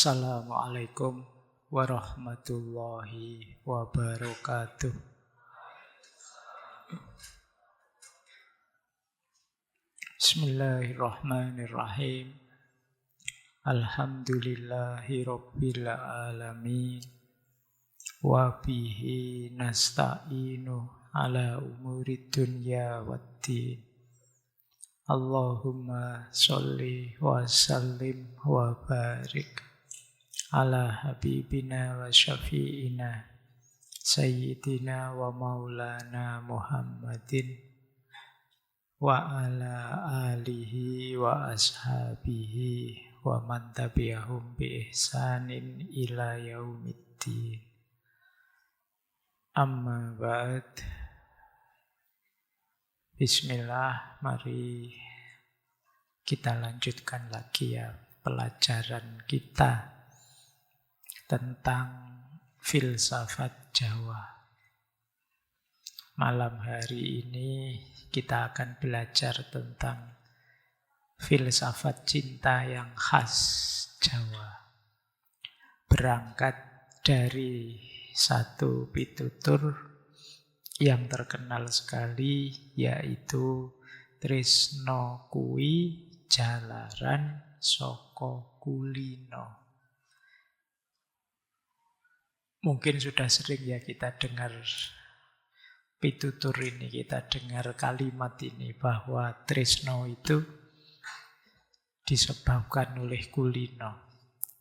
Assalamualaikum warahmatullahi wabarakatuh. Bismillahirrahmanirrahim. Alhamdulillahi rabbil alamin. Wa bihi nasta'inu ala umuri dunya waddin. Allahumma sholli wa sallim wa barik ala habibina wa syafi'ina sayyidina wa maulana Muhammadin wa ala alihi wa ashabihi wa man tabi'ahum bi ihsanin ila yaumiddin. Amma ba'd. Bismillah, mari kita lanjutkan lagi ya pelajaran kita tentang filsafat Jawa. Malam hari ini kita akan belajar tentang filsafat cinta yang khas Jawa. Berangkat dari satu pitutur yang terkenal sekali, yaitu Tresna kuwi jalaran saka kulino. Mungkin sudah sering ya kita dengar pitutur ini, kita dengar kalimat ini bahwa tresna itu disebabkan oleh kulino,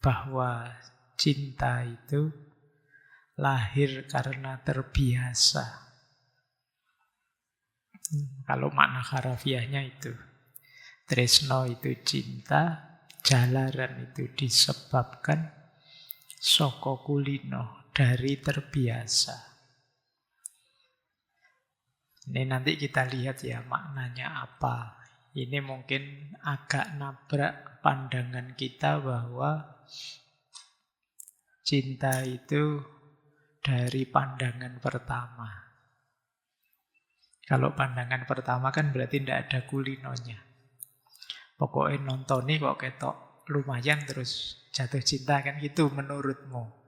bahwa cinta itu lahir karena terbiasa. Kalau makna harafiahnya itu tresna itu cinta, jalaran itu disebabkan saka kulino, dari terbiasa. Ini nanti kita lihat ya maknanya apa. Ini mungkin agak nabrak pandangan kita bahwa cinta itu dari pandangan pertama. Kalau pandangan pertama kan berarti tidak ada kulinonya. Pokoknya nontoni kok ketok lumayan terus jatuh cinta kan gitu menurutmu.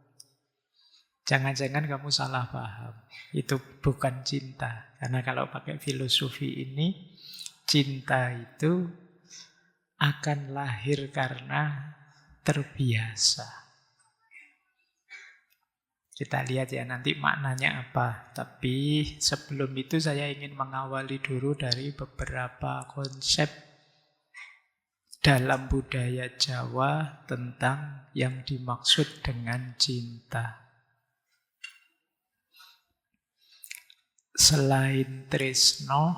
Jangan-jangan kamu salah paham. Itu bukan cinta. Karena kalau pakai filosofi ini, cinta itu akan lahir karena terbiasa. Kita lihat ya nanti maknanya apa. Tapi sebelum itu saya ingin mengawali dulu dari beberapa konsep dalam budaya Jawa tentang yang dimaksud dengan cinta. Selain tresno,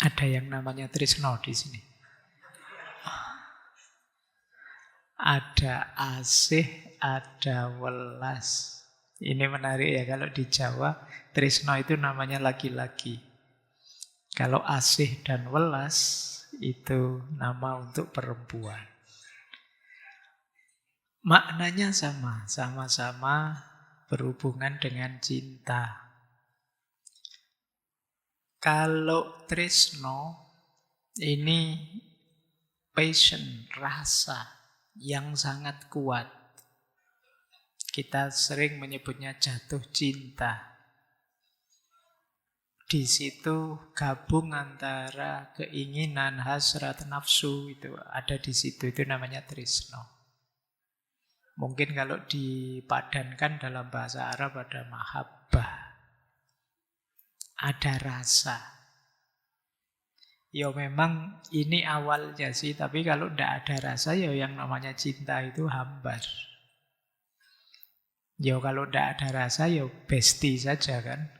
ada yang namanya tresno di sini. Ada asih, ada welas. Ini menarik ya, kalau di Jawa tresno itu namanya laki-laki. Kalau asih dan welas itu nama untuk perempuan. Maknanya sama, sama-sama berhubungan dengan cinta. Kalau tresno ini passion, rasa yang sangat kuat. Kita sering menyebutnya jatuh cinta. Di situ gabung antara keinginan, hasrat, nafsu, itu ada di situ. Itu namanya tresno. Mungkin kalau dipadankan dalam bahasa Arab ada mahabbah. Ada rasa. Ya memang ini awalnya sih, tapi kalau tidak ada rasa ya yang namanya cinta itu hambar. Ya kalau tidak ada rasa ya bestie saja kan.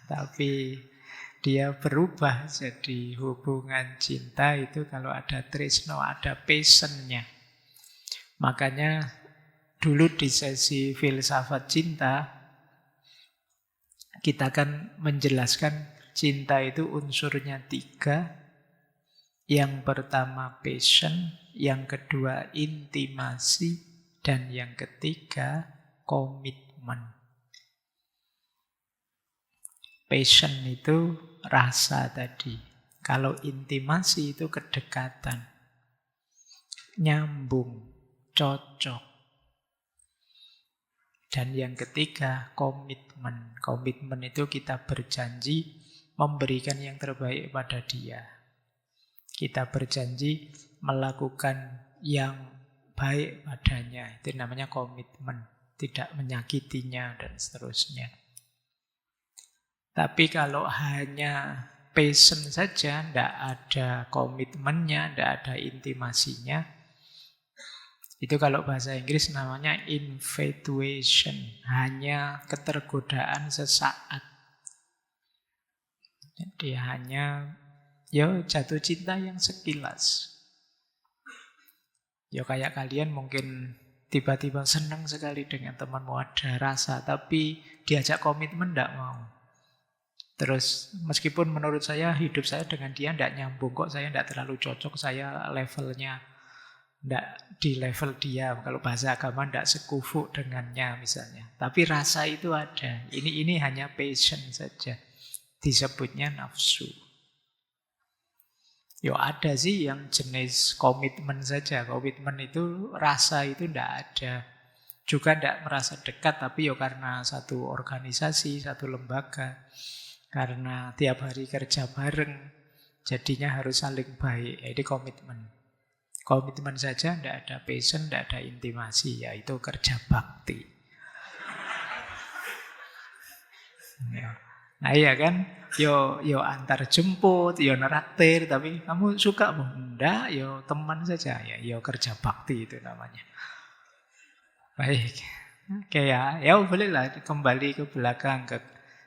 Tapi dia berubah jadi hubungan cinta itu kalau ada tresno, ada passionnya. Makanya dulu di sesi filsafat cinta kita akan menjelaskan cinta itu unsurnya 3. Yang pertama passion, yang kedua intimasi, dan yang ketiga komitmen. Passion itu rasa tadi. Kalau intimasi itu kedekatan. nyambung, cocok. Dan yang ketiga, komitmen. Komitmen itu kita berjanji memberikan yang terbaik pada dia. Kita berjanji melakukan yang baik padanya. Itu namanya komitmen. Tidak menyakitinya dan seterusnya. Tapi kalau hanya passion saja, tidak ada komitmennya, tidak ada intimasinya, itu kalau bahasa Inggris namanya infatuation. Hanya ketergodaan sesaat. Jadi hanya jatuh cinta yang sekilas. Kayak kalian mungkin tiba-tiba senang sekali dengan temanmu, ada rasa, tapi diajak komitmen tidak mau. Terus meskipun menurut saya hidup saya dengan dia tidak nyambung, kok saya tidak terlalu cocok, saya levelnya tidak di level dia. Kalau bahasa agama tidak sekufu dengannya misalnya. Tapi rasa itu ada. Ini hanya passion saja. Disebutnya nafsu. Ada sih yang jenis komitmen saja. Komitmen itu rasa itu tidak ada. Juga tidak merasa dekat, tapi karena satu organisasi, satu lembaga. Karena tiap hari kerja bareng, jadinya harus saling baik. Jadi komitmen. Komitmen saja, tidak ada passion, tidak ada intimasi. Itu kerja bakti. Nah iya kan, yo antar jemput, yo neraktir, tapi kamu suka mau? Enggak, teman saja. Yo kerja bakti itu namanya. Baik. Oke ya bolehlah kembali ke belakang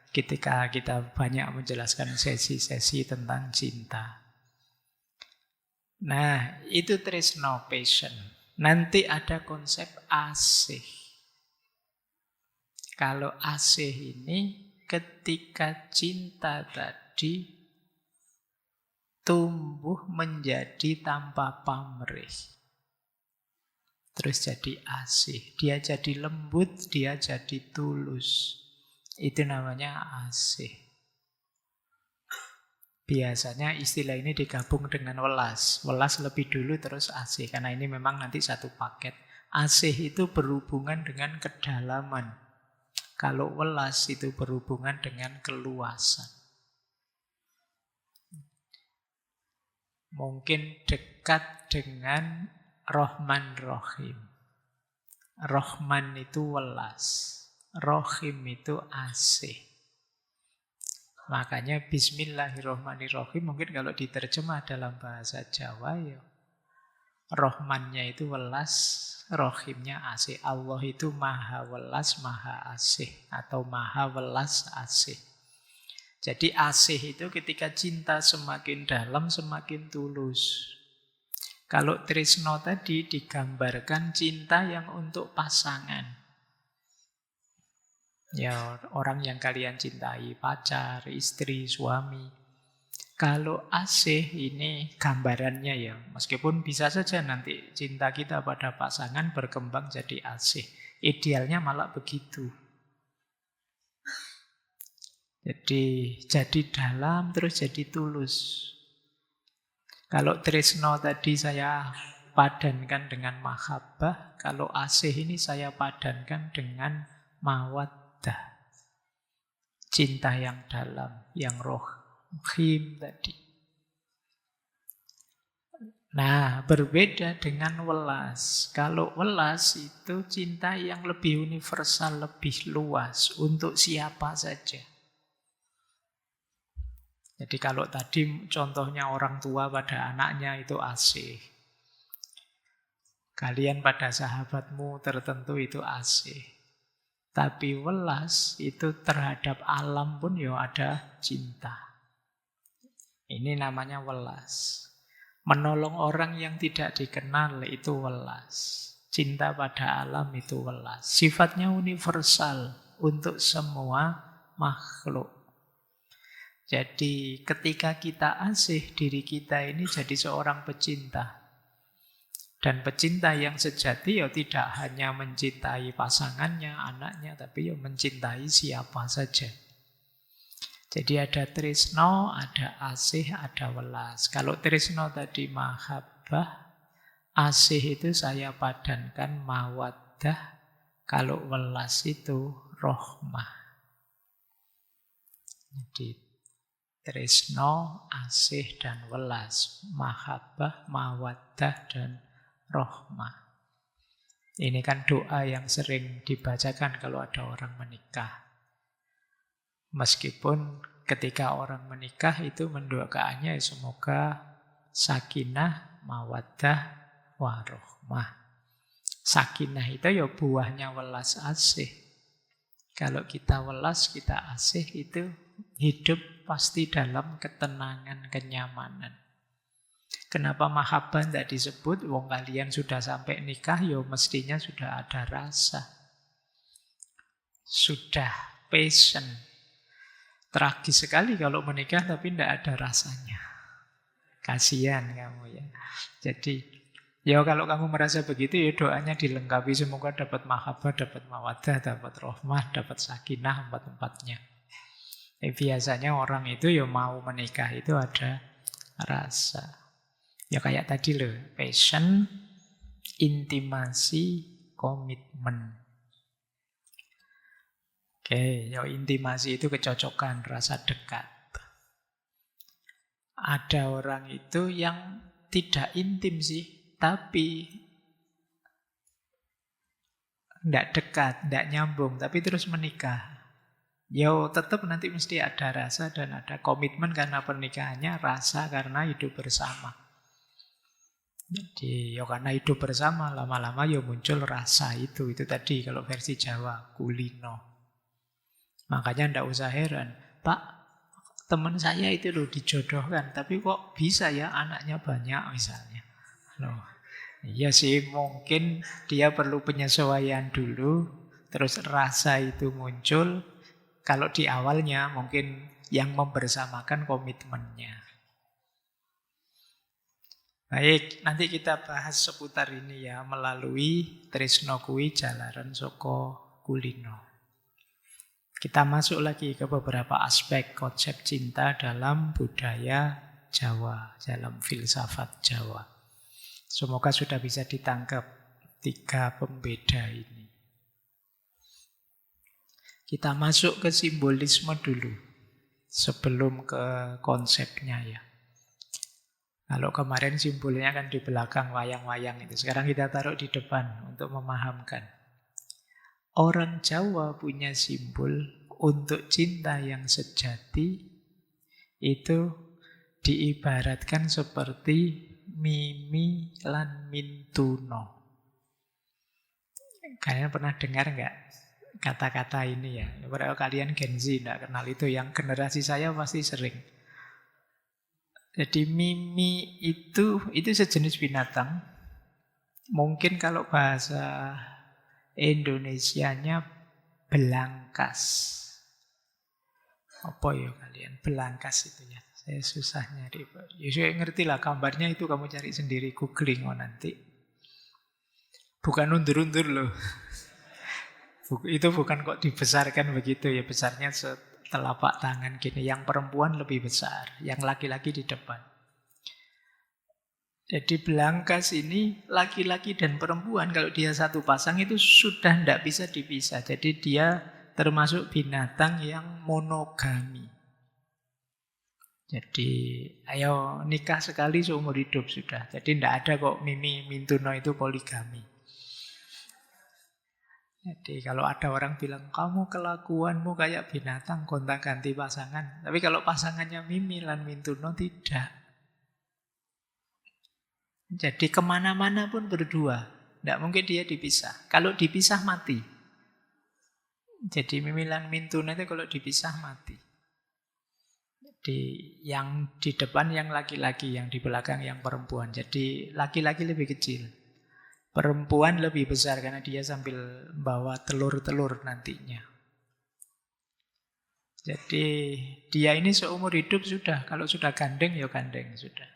ketika kita banyak menjelaskan sesi-sesi tentang cinta. Nah, itu tresno, passion. Nanti ada konsep asih. Kalau asih ini ketika cinta tadi tumbuh menjadi tanpa pamrih. Terus jadi asih. Dia jadi lembut, dia jadi tulus. Itu namanya asih. Biasanya istilah ini digabung dengan welas. Welas lebih dulu terus asih. Karena ini memang nanti satu paket. Asih itu berhubungan dengan kedalaman. Kalau welas itu berhubungan dengan keluasan. Mungkin dekat dengan Rahman Rahim. Rahman itu welas. Rahim itu asih. Makanya Bismillahirrahmanirrahim mungkin kalau diterjemah dalam bahasa Jawa Rahmannya itu welas, Rahimnya asih. Allah itu maha welas, maha asih. Atau maha welas asih. Jadi asih itu ketika cinta semakin dalam, semakin tulus. Kalau tresno tadi digambarkan cinta yang untuk pasangan. Orang yang kalian cintai, pacar, istri, suami. Kalau asih ini gambarannya meskipun bisa saja nanti cinta kita pada pasangan berkembang jadi asih. Idealnya malah begitu. Jadi dalam terus jadi tulus. Kalau tresno tadi saya padankan dengan mahabbah, kalau asih ini saya padankan dengan mawaddah. Cinta yang dalam, yang rohim tadi. Nah, berbeda dengan welas. Kalau welas itu cinta yang lebih universal, lebih luas, untuk siapa saja. Jadi kalau tadi contohnya orang tua pada anaknya itu asih. Kalian pada sahabatmu tertentu itu asih. Tapi welas itu terhadap alam pun ada cinta. Ini namanya welas. Menolong orang yang tidak dikenal itu welas. Cinta pada alam itu welas. Sifatnya universal untuk semua makhluk. Jadi ketika kita asih, diri kita ini jadi seorang pecinta. Dan pecinta yang sejati tidak hanya mencintai pasangannya, anaknya, tapi mencintai siapa saja. Jadi ada tresno, ada asih, ada welas. Kalau tresno tadi mahabbah, asih itu saya padankan mawaddah, kalau welas itu rohmah. Jadi tresno, asih, dan welas. Mahabbah, mawaddah, dan rohmah. Ini kan doa yang sering dibacakan kalau ada orang menikah. Meskipun ketika orang menikah itu mendoakannya semoga sakinah, mawaddah, warohmah. Sakinah itu ya buahnya welas asih. Kalau kita welas, kita asih, itu hidup pasti dalam ketenangan, kenyamanan. Kenapa mahabbah tidak disebut? Wong kalian sudah sampai nikah, ya mestinya sudah ada rasa. Sudah passion. Tragis sekali kalau menikah tapi tidak ada rasanya. Kasihan kamu ya. Jadi, ya kalau kamu merasa begitu, ya doanya dilengkapi. Semoga dapat mahabbah, dapat mawaddah, dapat rohmah, dapat sakinah, empat-empatnya. Biasanya orang itu ya mau menikah itu ada rasa. Ya kayak tadi loh, passion, intimasi, komitmen. Oke, ya intimasi itu kecocokan, rasa dekat. Ada orang itu yang tidak intim sih, tapi tidak dekat, tidak nyambung, tapi terus menikah. Ya tetap nanti mesti ada rasa dan ada komitmen karena pernikahannya, rasa karena hidup bersama. Jadi ya karena hidup bersama, lama-lama ya muncul rasa itu. Itu tadi kalau versi Jawa, kulino. Makanya ndak usah heran, Pak, teman saya itu loh dijodohkan, tapi kok bisa ya anaknya banyak misalnya. Loh, iya sih mungkin dia perlu penyesuaian dulu, terus rasa itu muncul. Kalau di awalnya mungkin yang membersamakan komitmennya. Baik, nanti kita bahas seputar ini ya, melalui tresno kuwi jalaran saka kulino. Kita masuk lagi ke beberapa aspek konsep cinta dalam budaya Jawa, dalam filsafat Jawa. Semoga sudah bisa ditangkap 3 pembeda ini. Kita masuk ke simbolisme dulu, sebelum ke konsepnya ya. Kalau kemarin simbolnya kan di belakang wayang-wayang itu. Sekarang kita taruh di depan untuk memahamkan. Orang Jawa punya simbol untuk cinta yang sejati itu diibaratkan seperti Mimi lan Mintuno. Kalian pernah dengar nggak kata-kata ini ya? Kalau kalian Gen Z nggak kenal itu, yang generasi saya pasti sering. Jadi mimi itu sejenis binatang. Mungkin kalau bahasa Indonesianya belangkas. Apa ya kalian? Belangkas itu ya. Saya susah nyari. Ya saya ngerti lah gambarnya itu, kamu cari sendiri, googling nanti. Bukan undur-undur loh. Itu bukan kok dibesarkan begitu ya, besarnya telapak tangan gini. Yang perempuan lebih besar, yang laki-laki di depan. Jadi belangkas ini laki-laki dan perempuan, kalau dia satu pasang itu sudah tidak bisa dipisah. Jadi dia termasuk binatang yang monogami. Jadi ayo nikah sekali seumur hidup sudah. Jadi tidak ada kok Mimi Mintuno itu poligami. Jadi kalau ada orang bilang, kamu kelakuanmu kayak binatang, gonta-ganti pasangan. Tapi kalau pasangannya Mimi lan Mintuno, tidak. Jadi kemana-mana pun berdua. Tidak mungkin dia dipisah. Kalau dipisah mati. Jadi Mimi lan Mintuno itu kalau dipisah mati. Jadi yang di depan yang laki-laki, yang di belakang yang perempuan. Jadi laki-laki lebih kecil. Perempuan lebih besar karena dia sambil bawa telur-telur nantinya. Jadi dia ini seumur hidup sudah. Kalau sudah gandeng ya gandeng sudah.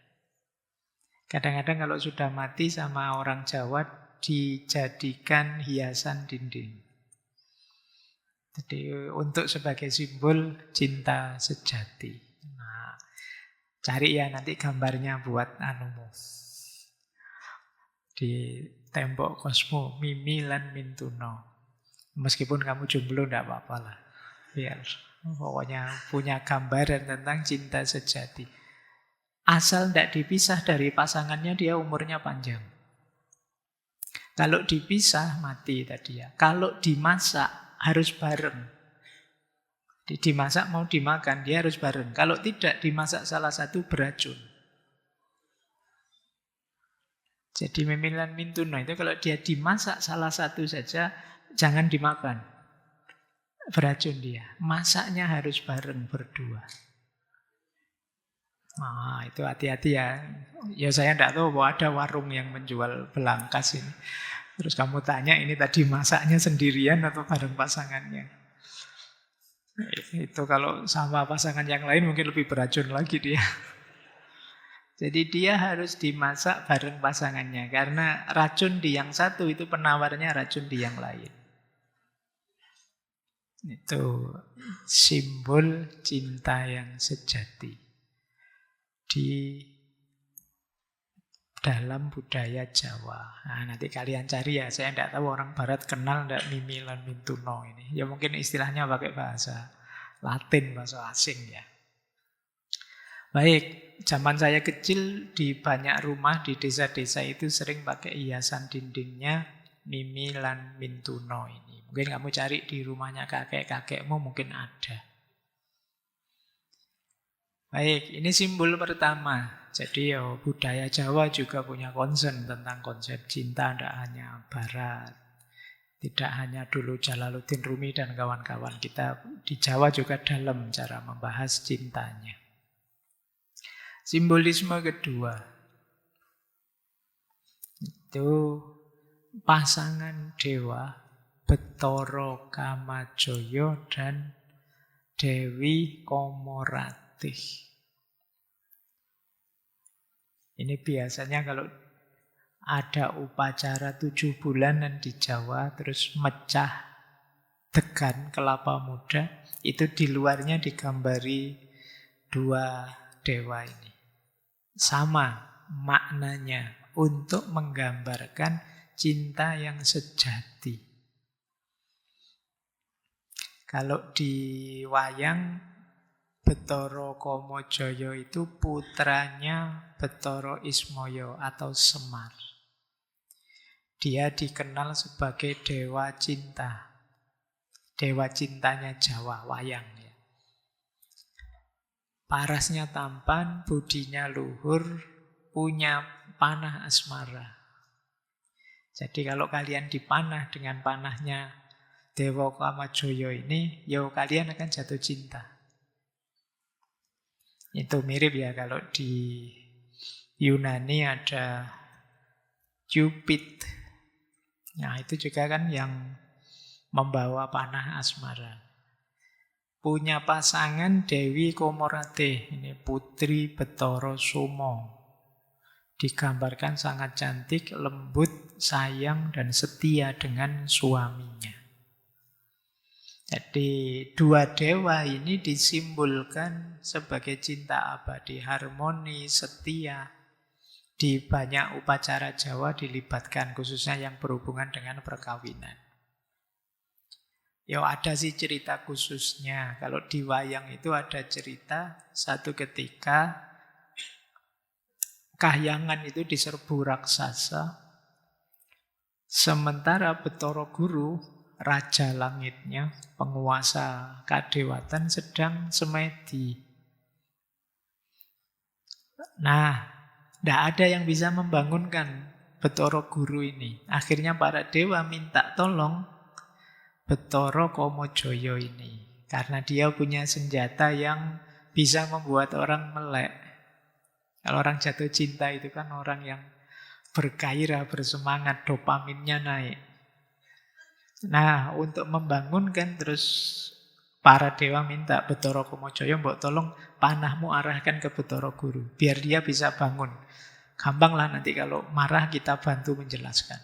Kadang-kadang kalau sudah mati sama orang Jawa dijadikan hiasan dinding. Jadi untuk sebagai simbol cinta sejati. Nah, cari ya nanti gambarnya buat anumu. di tembok kosmo, Mimi lan Mintuno. Meskipun kamu jomblo tidak apa-apa lah. Biar pokoknya punya gambaran tentang cinta sejati. Asal tidak dipisah dari pasangannya, dia umurnya panjang. Kalau dipisah, mati tadi ya. Kalau dimasak, harus bareng. Dimasak mau dimakan, dia harus bareng. Kalau tidak dimasak salah satu, beracun. Jadi Mimi lan Mintuno itu kalau dia dimasak salah satu saja, jangan dimakan. Beracun dia. Masaknya harus bareng berdua. Nah, itu hati-hati ya. Ya saya tidak tahu bahwa ada warung yang menjual belangkas ini. Terus kamu tanya ini tadi masaknya sendirian atau bareng pasangannya. Itu kalau sama pasangan yang lain mungkin lebih beracun lagi dia. Jadi dia harus dimasak bareng pasangannya. Karena racun di yang satu itu penawarnya racun di yang lain. Itu simbol cinta yang sejati di dalam budaya Jawa. Nah, nanti kalian cari ya. Saya tidak tahu orang Barat kenal tidak Mimi lan Mintuno ini. Ya mungkin istilahnya pakai bahasa Latin, bahasa asing ya. Baik, zaman saya kecil di banyak rumah di desa-desa itu sering pakai hiasan dindingnya Mimi lan Mintuno ini. Mungkin kamu cari di rumahnya kakek-kakekmu mungkin ada. Baik, ini simbol pertama. Jadi budaya Jawa juga punya concern tentang konsep cinta, tidak hanya Barat. Tidak hanya dulu Jalaluddin Rumi dan kawan-kawan kita. Di Jawa juga dalam cara membahas cintanya. Simbolisme kedua. Itu pasangan dewa Bathara Kamajaya dan Dewi Komoratih. Ini biasanya kalau ada upacara 7 bulanan di Jawa, terus mecah degan kelapa muda, itu di luarnya digambari 2 dewa ini. Sama maknanya untuk menggambarkan cinta yang sejati. Kalau di wayang, Bathara Kamajaya itu putranya Bathara Ismaya atau Semar. Dia dikenal sebagai dewa cinta. Dewa cintanya Jawa, wayang ya. Parasnya tampan, budinya luhur, punya panah asmara. Jadi kalau kalian dipanah dengan panahnya Dewa Kamajaya ini, ya kalian akan jatuh cinta. Itu mirip ya kalau di Yunani ada Cupid. Nah itu juga kan yang membawa panah asmara. Punya pasangan Dewi Komoratih, ini putri Bathara Soma. Digambarkan sangat cantik, lembut, sayang, dan setia dengan suaminya. Jadi 2 dewa ini disimbolkan sebagai cinta abadi, harmoni, setia. Di banyak upacara Jawa dilibatkan, khususnya yang berhubungan dengan perkawinan. Ya ada sih cerita khususnya. Kalau di wayang itu ada cerita satu ketika Kahyangan itu diserbu raksasa. Sementara Bathara Guru, raja langitnya, penguasa kadewatan sedang semedi. Nah, tidak ada yang bisa membangunkan Bathara Guru ini. Akhirnya para dewa minta tolong Bathara Kamajaya ini. Karena dia punya senjata yang bisa membuat orang melek. Kalau orang jatuh cinta itu kan orang yang bergairah, bersemangat, dopaminnya naik. Nah, untuk membangunkan terus para dewa minta Bathara Kamajaya, mbok tolong panahmu arahkan ke Bathara Guru, biar dia bisa bangun. Gampanglah nanti kalau marah kita bantu menjelaskan.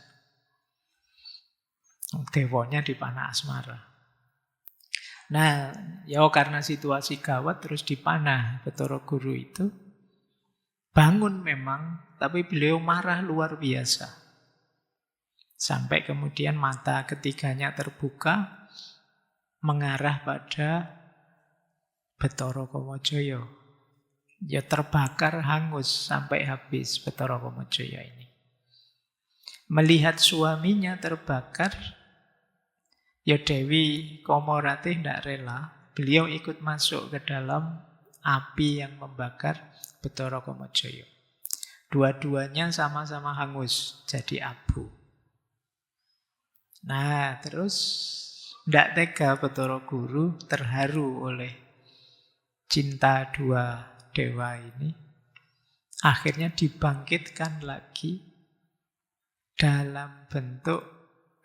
Dewanya dipanah asmara. Nah, ya karena situasi gawat terus dipanah Bathara Guru itu. Bangun memang, tapi beliau marah luar biasa. Sampai kemudian mata ketiganya terbuka, mengarah pada Bathara Kamajaya. Ya terbakar hangus sampai habis Bathara Kamajaya ini. Melihat suaminya terbakar, ya Dewi Komaratih tidak rela. Beliau ikut masuk ke dalam api yang membakar Bathara Kamajaya. Dua-duanya sama-sama hangus, jadi abu. Nah, terus tidak tega Bathara Guru, terharu oleh cinta dua dewa ini. Akhirnya dibangkitkan lagi dalam bentuk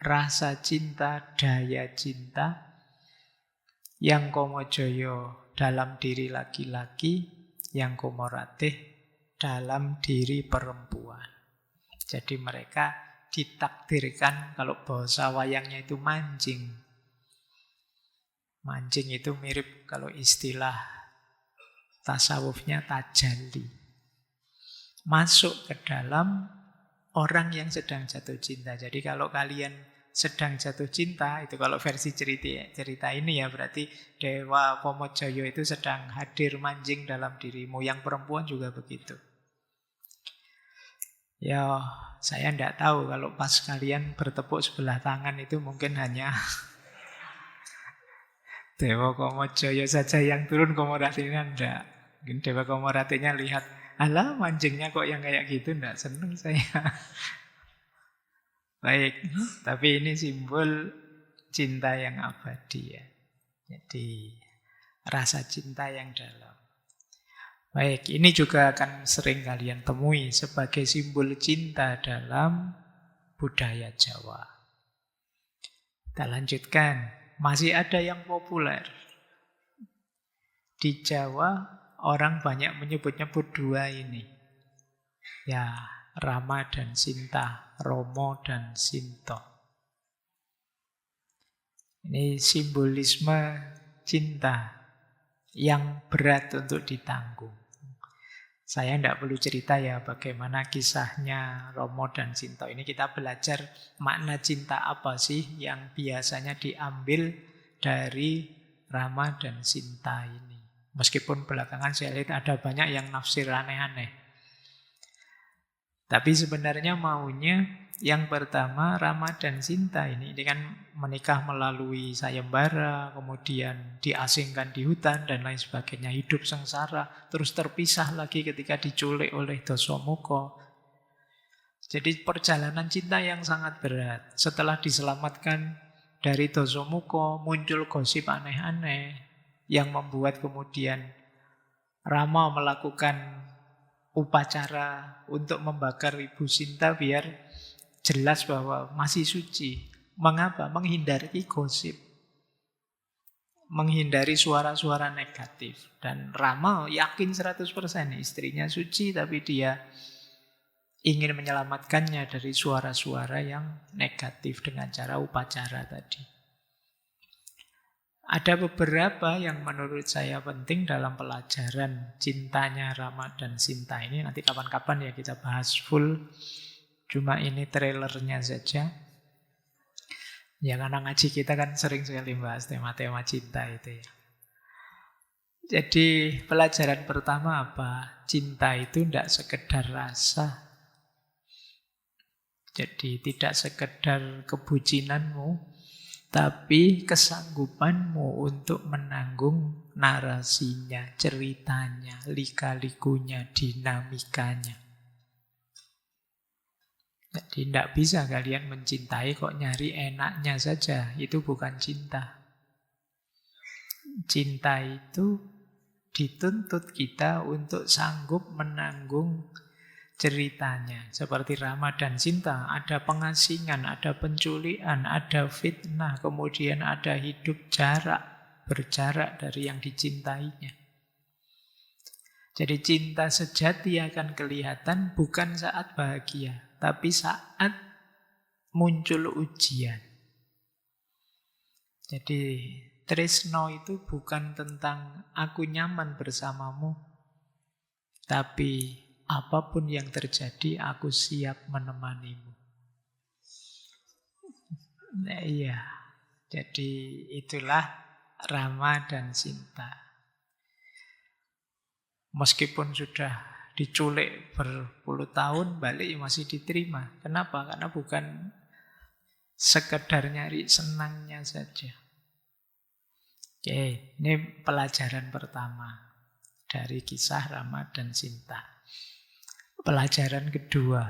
rasa cinta, daya cinta, yang Kamajaya dalam diri laki-laki, yang Komaratih dalam diri perempuan. Jadi mereka ditakdirkan, kalau bahasa wayangnya itu mancing. Mancing itu mirip kalau istilah tasawufnya tajalli. Masuk ke dalam orang yang sedang jatuh cinta. Jadi kalau kalian sedang jatuh cinta, itu kalau versi cerita ini ya, berarti Dewa Kamajaya itu sedang hadir mancing dalam dirimu. Yang perempuan juga begitu. Ya, saya tidak tahu kalau pas kalian bertepuk sebelah tangan itu mungkin hanya Dewa Kamajaya saja yang turun, Komaratihnya tidak. Mungkin Dewa Komaratihnya lihat, alah mancingnya kok yang kayak gitu, tidak seneng saya. Baik, tapi ini simbol cinta yang abadi ya. Jadi rasa cinta yang dalam. Baik, ini juga akan sering kalian temui sebagai simbol cinta dalam budaya Jawa. Kita lanjutkan, masih ada yang populer. Di Jawa orang banyak menyebut-nyebut dua ini. Ya, Rama dan Sinta, Romo dan Sinto. Ini simbolisme cinta yang berat untuk ditanggung. Saya tidak perlu cerita ya bagaimana kisahnya Romo dan Sinto. Ini kita belajar makna cinta apa sih yang biasanya diambil dari Rama dan Sinta ini. Meskipun belakangan saya lihat ada banyak yang nafsir aneh-aneh. Tapi sebenarnya maunya yang pertama Rama dan Sinta ini kan menikah melalui sayembara, kemudian diasingkan di hutan dan lain sebagainya, hidup sengsara, terus terpisah lagi ketika diculik oleh Dasamuka. Jadi perjalanan cinta yang sangat berat. Setelah diselamatkan dari Dasamuka, muncul gosip aneh-aneh yang membuat kemudian Rama melakukan upacara untuk membakar Ibu Sinta biar jelas bahwa masih suci. Mengapa? Menghindari gosip. Menghindari suara-suara negatif. Dan Rama yakin 100% istrinya suci, tapi dia ingin menyelamatkannya dari suara-suara yang negatif dengan cara upacara tadi. Ada beberapa yang menurut saya penting dalam pelajaran cintanya Rama dan Sinta ini. Nanti kapan-kapan ya kita bahas full. Cuma ini trailernya saja. Ya karena ngaji kita kan sering sekali bahas tema-tema cinta itu ya. Jadi pelajaran pertama apa? Cinta itu tidak sekedar rasa. Jadi tidak sekedar kebucinanmu, tapi kesanggupanmu untuk menanggung narasinya, ceritanya, lika-likunya, dinamikanya. Jadi tidak bisa kalian mencintai kok nyari enaknya saja. Itu bukan cinta. Cinta itu dituntut kita untuk sanggup menanggung ceritanya. Seperti Rama dan Sinta, ada pengasingan, ada penculikan, ada fitnah, kemudian ada hidup berjarak dari yang dicintainya. Jadi cinta sejati akan kelihatan bukan saat bahagia, tapi saat muncul ujian. Jadi tresno itu bukan tentang aku nyaman bersamamu, tapi apapun yang terjadi aku siap menemanimu. Nah, iya. Jadi itulah Rama dan Sinta. Meskipun sudah diculik berpuluh tahun, balik masih diterima. Kenapa? Karena bukan sekedar nyari senangnya saja. Oke, ini pelajaran pertama dari kisah Rama dan Sinta. Pelajaran kedua,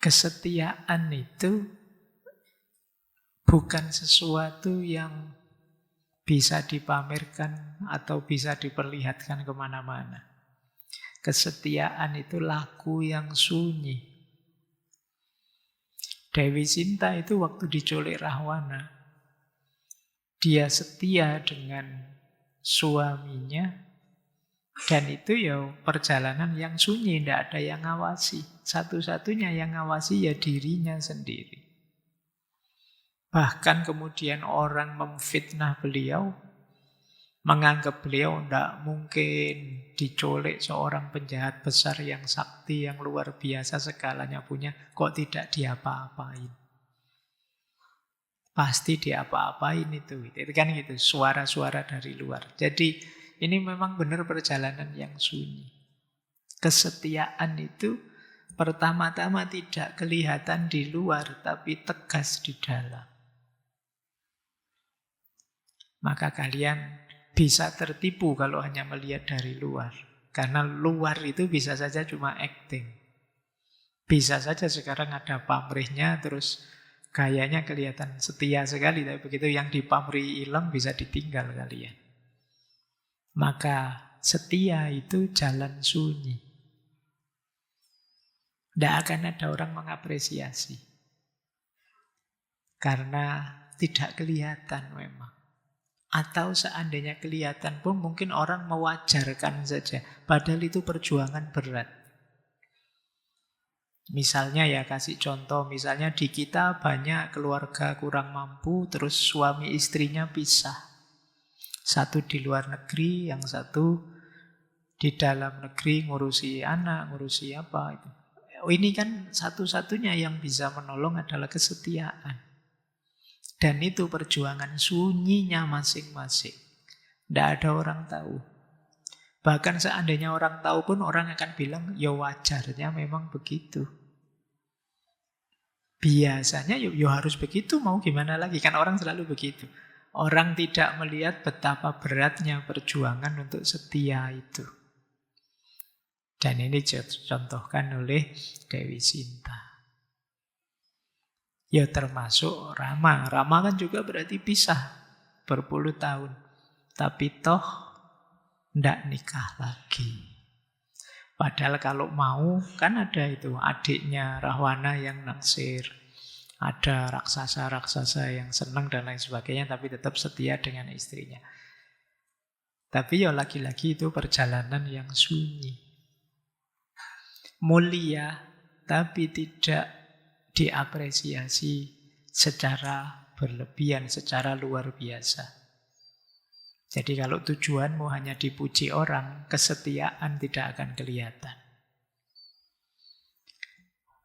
kesetiaan itu bukan sesuatu yang bisa dipamerkan atau bisa diperlihatkan kemana-mana. Kesetiaan itu laku yang sunyi. Dewi Sinta itu waktu diculik Rahwana, dia setia dengan suaminya, dan itu ya perjalanan yang sunyi, tidak ada yang ngawasi. Satu-satunya yang ngawasi ya dirinya sendiri. Bahkan kemudian orang memfitnah beliau, menganggap beliau tidak mungkin diculik seorang penjahat besar yang sakti, yang luar biasa segalanya punya, kok tidak diapa-apain. Pasti diapa-apain itu kan gitu, suara-suara dari luar. Jadi ini memang benar perjalanan yang sunyi. Kesetiaan itu pertama-tama tidak kelihatan di luar, tapi tegas di dalam. Maka kalian bisa tertipu kalau hanya melihat dari luar. Karena luar itu bisa saja cuma acting. Bisa saja sekarang ada pamrihnya, terus gayanya kelihatan setia sekali. Tapi begitu yang dipamrih hilang, bisa ditinggal kalian. Maka setia itu jalan sunyi. Tidak akan ada orang mengapresiasi. Karena tidak kelihatan memang. Atau seandainya kelihatan pun mungkin orang mewajarkan saja. Padahal itu perjuangan berat. Misalnya ya kasih contoh, misalnya di kita banyak keluarga kurang mampu, terus suami istrinya pisah. Satu di luar negeri, yang satu di dalam negeri ngurusi anak, ngurusi apa itu. Ini kan satu-satunya yang bisa menolong adalah kesetiaan. Dan itu perjuangan sunyinya masing-masing. Tidak ada orang tahu. Bahkan seandainya orang tahu pun orang akan bilang, ya wajarnya memang begitu. Biasanya ya harus begitu, mau gimana lagi. Kan orang selalu begitu. Orang tidak melihat betapa beratnya perjuangan untuk setia itu. Dan ini dicontohkan oleh Dewi Sinta. Ya termasuk Rama. Rama kan juga berarti pisah berpuluh tahun. Tapi toh tidak nikah lagi. Padahal kalau mau kan ada itu adiknya Rahwana yang naksir. Ada raksasa-raksasa yang senang dan lain sebagainya, tapi tetap setia dengan istrinya. Tapi ya lagi-lagi itu perjalanan yang sunyi. Mulia, tapi tidak diapresiasi secara berlebihan, secara luar biasa. Jadi kalau tujuanmu hanya dipuji orang, kesetiaan tidak akan kelihatan.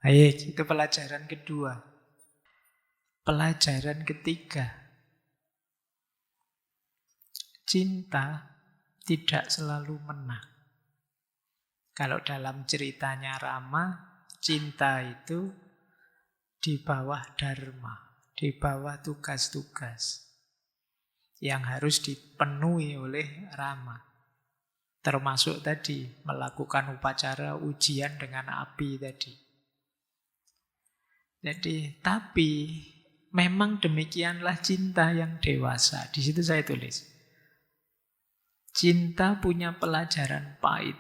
Baik, itu pelajaran kedua. Pelajaran ketiga. Cinta tidak selalu menang. Kalau dalam ceritanya Rama, cinta itu di bawah dharma, di bawah tugas-tugas yang harus dipenuhi oleh Rama. Termasuk tadi melakukan upacara ujian dengan api tadi. Jadi, tapi memang demikianlah cinta yang dewasa. Di situ saya tulis. Cinta punya pelajaran pahit.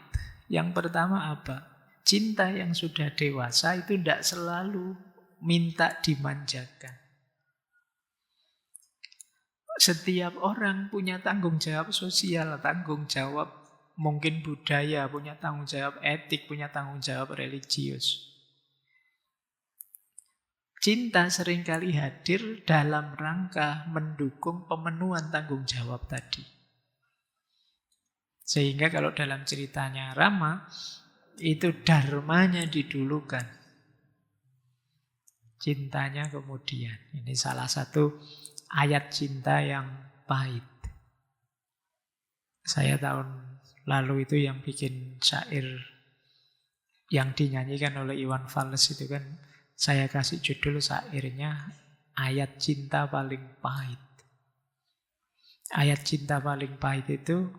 Yang pertama apa? Cinta yang sudah dewasa itu tidak selalu minta dimanjakan. Setiap orang punya tanggung jawab sosial, tanggung jawab mungkin budaya, punya tanggung jawab etik, punya tanggung jawab religius. Cinta seringkali hadir dalam rangka mendukung pemenuhan tanggung jawab tadi. Sehingga kalau dalam ceritanya Rama, itu dharmanya didulukan. cintanya kemudian. Ini salah satu ayat cinta yang pahit. Saya tahun lalu itu yang bikin syair yang dinyanyikan oleh Iwan Fals itu kan, saya kasih judul syairnya Ayat Cinta Paling Pahit. Ayat cinta paling pahit itu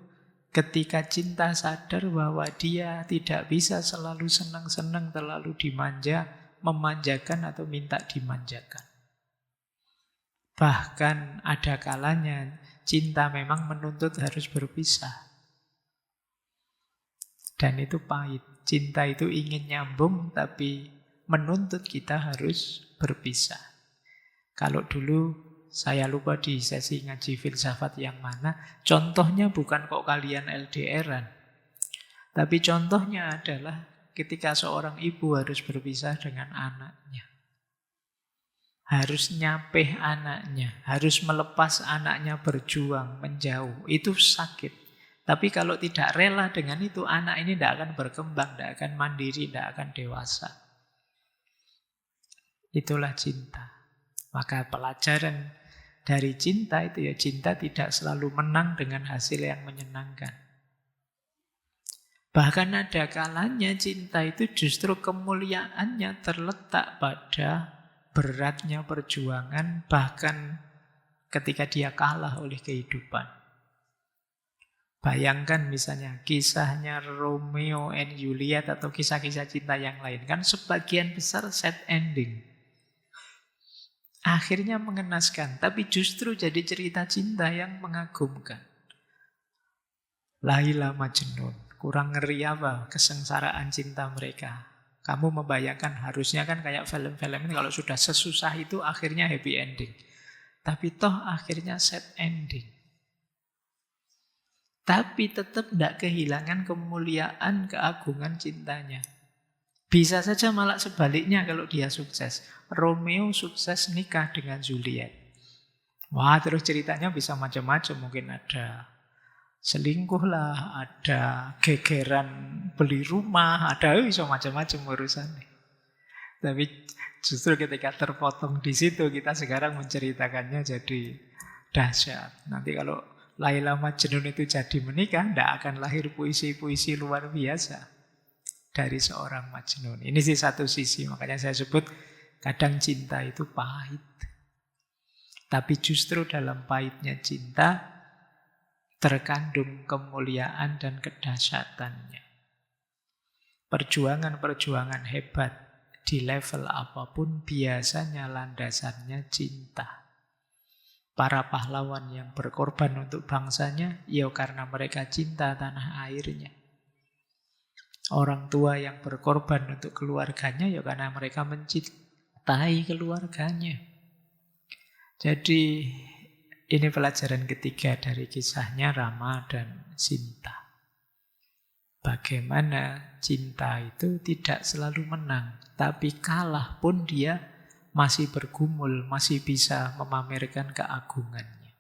ketika cinta sadar bahwa dia tidak bisa selalu senang-senang, terlalu dimanja, memanjakan atau minta dimanjakan. Bahkan ada kalanya cinta memang menuntut harus berpisah. Dan itu pahit. Cinta itu ingin nyambung tapi menuntut kita harus berpisah. Kalau dulu saya lupa di sesi ngaji filsafat yang mana, contohnya bukan kok kalian LDR-an. Tapi contohnya adalah ketika seorang ibu harus berpisah dengan anaknya. Harus nyapeh anaknya, harus melepas anaknya berjuang, menjauh. Itu sakit. Tapi kalau tidak rela dengan itu, anak ini tidak akan berkembang, tidak akan mandiri, tidak akan dewasa. Itulah cinta. Maka pelajaran dari cinta itu ya, cinta tidak selalu menang dengan hasil yang menyenangkan. Bahkan ada kalanya cinta itu justru kemuliaannya terletak pada beratnya perjuangan, bahkan ketika dia kalah oleh kehidupan. Bayangkan misalnya kisahnya Romeo and Juliet atau kisah-kisah cinta yang lain. Kan sebagian besar sad ending. Akhirnya mengenaskan, tapi justru jadi cerita cinta yang mengagumkan. Laila Majnun, kurang ngeri apa kesengsaraan cinta mereka. Kamu membayangkan harusnya kan kayak film-film ini kalau sudah sesusah itu akhirnya happy ending. Tapi toh akhirnya sad ending. Tapi tetap tidak kehilangan kemuliaan, keagungan cintanya. Bisa saja malah sebaliknya kalau dia sukses. Romeo sukses nikah dengan Juliet. Wah, terus ceritanya bisa macam-macam. Mungkin ada selingkuh lah, ada gegeran beli rumah, ada bisa macam-macam urusannya. Tapi justru ketika terpotong di situ, kita sekarang menceritakannya jadi dahsyat. Nanti kalau Laila Majnun itu jadi menikah, tidak akan lahir puisi-puisi luar biasa dari seorang Majnun. Ini sih satu sisi, makanya saya sebut kadang cinta itu pahit. Tapi justru dalam pahitnya cinta terkandung kemuliaan dan kedahsyatannya. Perjuangan-perjuangan hebat di level apapun biasanya landasannya cinta. Para pahlawan yang berkorban untuk bangsanya, ya karena mereka cinta tanah airnya. Orang tua yang berkorban untuk keluarganya, ya karena mereka mencintai keluarganya. Jadi ini pelajaran ketiga dari kisahnya Rama dan Sinta. Bagaimana cinta itu tidak selalu menang, tapi kalah pun dia masih bergumul, masih bisa memamerkan keagungannya.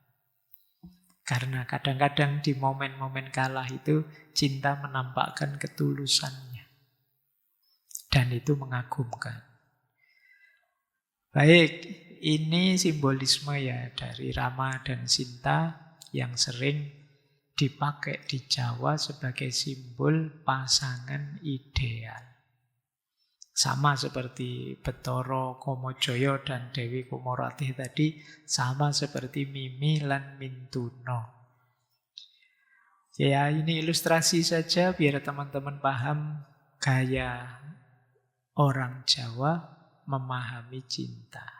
Karena kadang-kadang di momen-momen kalah itu cinta menampakkan ketulusannya. Dan itu mengagumkan. Baik, ini simbolisme ya dari Rama dan Sinta yang sering dipakai di Jawa sebagai simbol pasangan ideal. Sama seperti Betara Kamajaya dan Dewi Kumaratih tadi, sama seperti Mimi lan Mintuna. Ya, ini ilustrasi saja biar teman-teman paham gaya orang Jawa memahami cinta.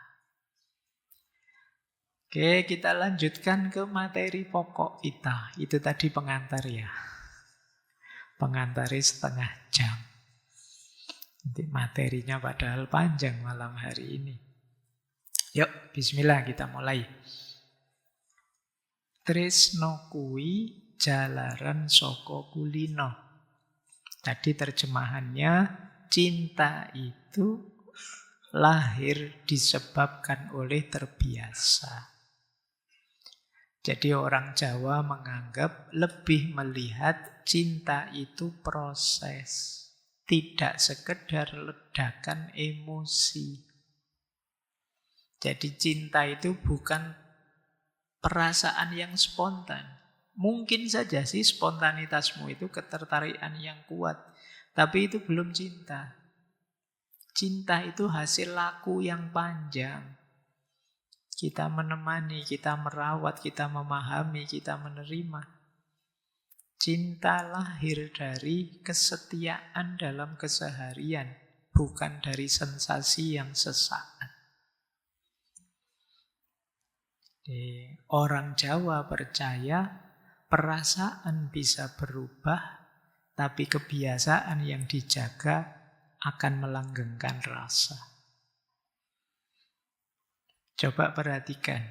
Oke, kita lanjutkan ke materi pokok kita. Itu tadi pengantar ya. Pengantarnya setengah jam. Nanti materinya padahal panjang malam hari ini. Yuk, bismillah kita mulai. Tresno kuwi jalaran saka kulino. Tadi terjemahannya, cinta itu lahir disebabkan oleh terbiasa. Jadi orang Jawa menganggap lebih melihat cinta itu proses. Tidak sekedar ledakan emosi. Jadi cinta itu bukan perasaan yang spontan. Mungkin saja sih spontanitasmu itu ketertarikan yang kuat. Tapi itu belum cinta. Cinta itu hasil laku yang panjang. Kita menemani, kita merawat, kita memahami, kita menerima. Cinta lahir dari kesetiaan dalam keseharian, bukan dari sensasi yang sesaat. Orang Jawa percaya perasaan bisa berubah, tapi kebiasaan yang dijaga akan melanggengkan rasa. Coba perhatikan,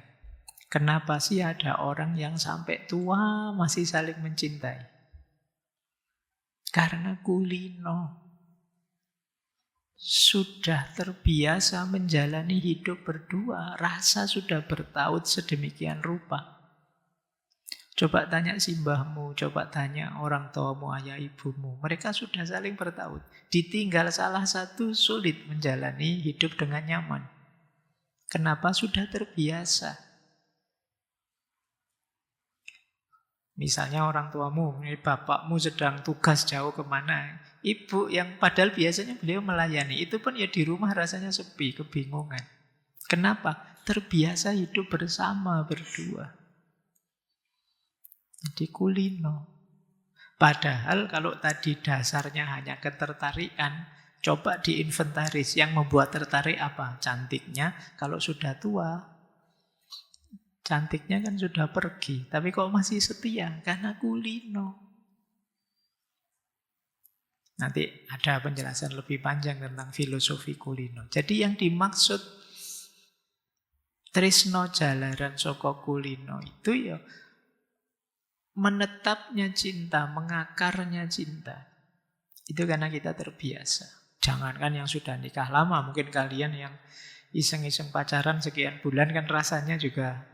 kenapa sih ada orang yang sampai tua masih saling mencintai? Karena kulino. Sudah terbiasa menjalani hidup berdua, rasa sudah bertaut sedemikian rupa. Coba tanya simbahmu, coba tanya orang tuamu, ayah ibumu. Mereka sudah saling bertaut. Ditinggal salah satu sulit menjalani hidup dengan nyaman. Kenapa? Sudah terbiasa. Misalnya orang tuamu, bapakmu sedang tugas jauh kemana. Ibu yang padahal biasanya beliau melayani, itu pun ya di rumah rasanya sepi, kebingungan. Kenapa? Terbiasa hidup bersama, berdua. Jadi kulino. Padahal kalau tadi dasarnya hanya ketertarikan, coba diinventaris. Yang membuat tertarik apa? Cantiknya. Kalau sudah tua, cantiknya kan sudah pergi. Tapi kok masih setia? Karena kulino. Nanti ada penjelasan lebih panjang tentang filosofi kulino. Jadi yang dimaksud tresno jalaran saka kulino itu ya menetapnya cinta, mengakarnya cinta. Itu karena kita terbiasa. Jangankan yang sudah nikah lama, mungkin kalian yang iseng-iseng pacaran sekian bulan kan rasanya juga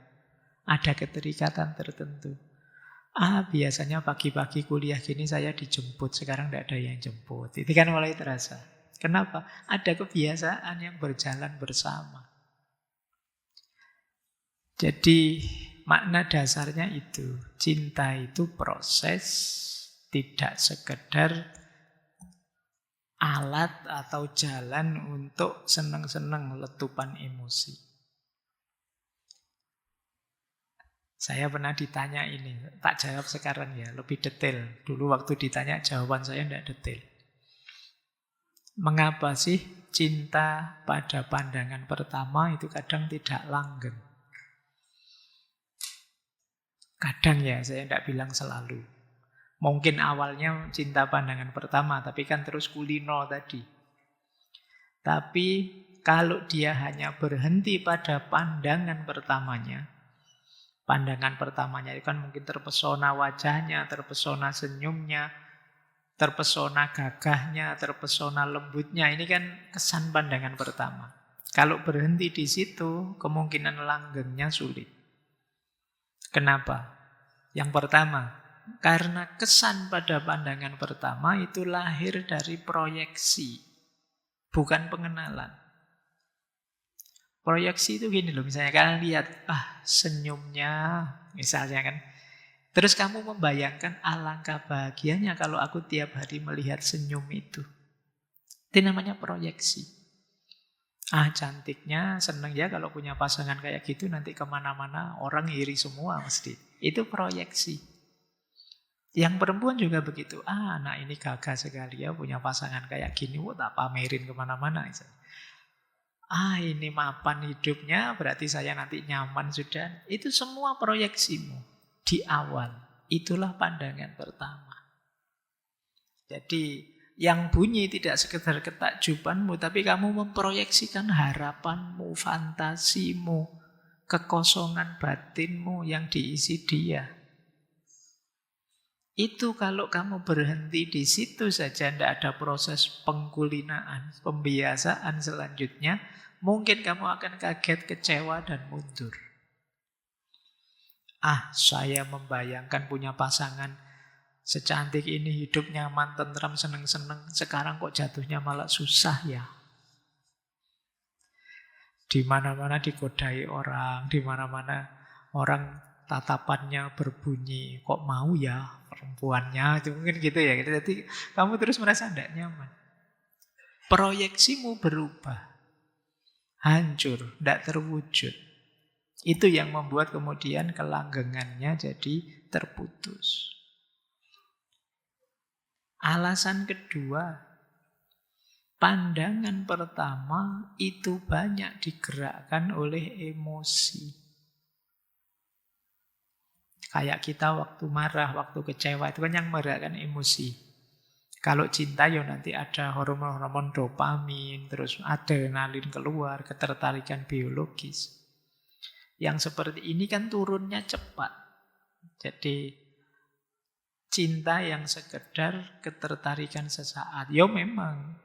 ada keterikatan tertentu. Biasanya pagi-pagi kuliah gini saya dijemput, sekarang tidak ada yang jemput. Itu kan mulai terasa. Kenapa? Ada kebiasaan yang berjalan bersama. Jadi makna dasarnya itu, cinta itu proses, tidak sekedar alat atau jalan untuk senang-senang letupan emosi. Saya pernah ditanya ini, tak jawab sekarang ya, lebih detail. Dulu waktu ditanya jawaban saya tidak detail. Mengapa sih cinta pada pandangan pertama itu kadang tidak langgeng? Kadang ya, saya tidak bilang selalu. Mungkin awalnya cinta pandangan pertama, tapi kan terus kulino tadi. Tapi kalau dia hanya berhenti pada pandangan pertamanya, pandangan pertamanya itu kan mungkin terpesona wajahnya, terpesona senyumnya, terpesona gagahnya, terpesona lembutnya. Ini kan kesan pandangan pertama. Kalau berhenti di situ, kemungkinan langgengnya sulit. Kenapa? Yang pertama, karena kesan pada pandangan pertama itu lahir dari proyeksi, bukan pengenalan. Proyeksi itu gini loh, misalnya kalian lihat, senyumnya, misalnya kan. Terus kamu membayangkan alangkah bahagianya kalau aku tiap hari melihat senyum itu. Itu namanya proyeksi. Cantiknya, seneng ya kalau punya pasangan kayak gitu, nanti kemana-mana orang iri semua mesti. Itu proyeksi. Yang perempuan juga begitu. Anak ini gagah sekali ya, punya pasangan kayak gini, tak pamerin kemana-mana. Ini mapan hidupnya, berarti saya nanti nyaman sudah. Itu semua proyeksimu di awal. Itulah pandangan pertama. Jadi yang bunyi tidak sekedar ketakjubanmu, tapi kamu memproyeksikan harapanmu, fantasimu, kekosongan batinmu yang diisi dia. Itu kalau kamu berhenti di situ saja, tidak ada proses pengkulinaan, pembiasaan selanjutnya, mungkin kamu akan kaget, kecewa, dan mundur. Saya membayangkan punya pasangan secantik ini, hidup nyaman, tentram, seneng-seneng, sekarang kok jatuhnya malah susah ya. Di mana-mana digodai orang, di mana-mana orang tatapannya berbunyi, kok mau ya perempuannya, itu mungkin gitu ya. Jadi kamu terus merasa tidak nyaman. Proyeksimu berubah, hancur, tidak terwujud. Itu yang membuat kemudian kelanggengannya jadi terputus. Alasan kedua, pandangan pertama itu banyak digerakkan oleh emosi. Kayak kita waktu marah, waktu kecewa, itu kan yang menggerakkan emosi. Kalau cinta ya nanti ada hormon-hormon dopamin, terus adrenalin keluar, ketertarikan biologis. Yang seperti ini kan turunnya cepat. Jadi cinta yang sekedar ketertarikan sesaat. Ya memang,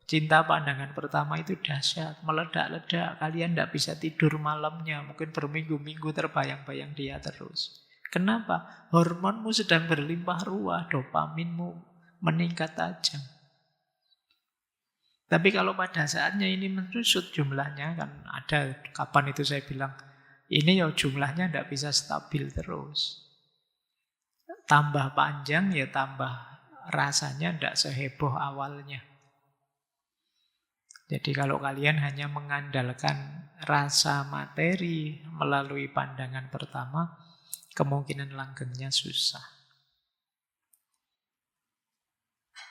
cinta pandangan pertama itu dahsyat, meledak-ledak. Kalian tidak bisa tidur malamnya, mungkin berminggu-minggu terbayang-bayang dia terus. Kenapa? Hormonmu sedang berlimpah ruah, dopaminmu meningkat tajam. Tapi kalau pada saatnya ini menyusut jumlahnya, kan ada kapan itu saya bilang, ini ya jumlahnya tidak bisa stabil terus. Tambah panjang ya tambah rasanya tidak seheboh awalnya. Jadi kalau kalian hanya mengandalkan rasa materi melalui pandangan pertama, kemungkinan langgengnya susah.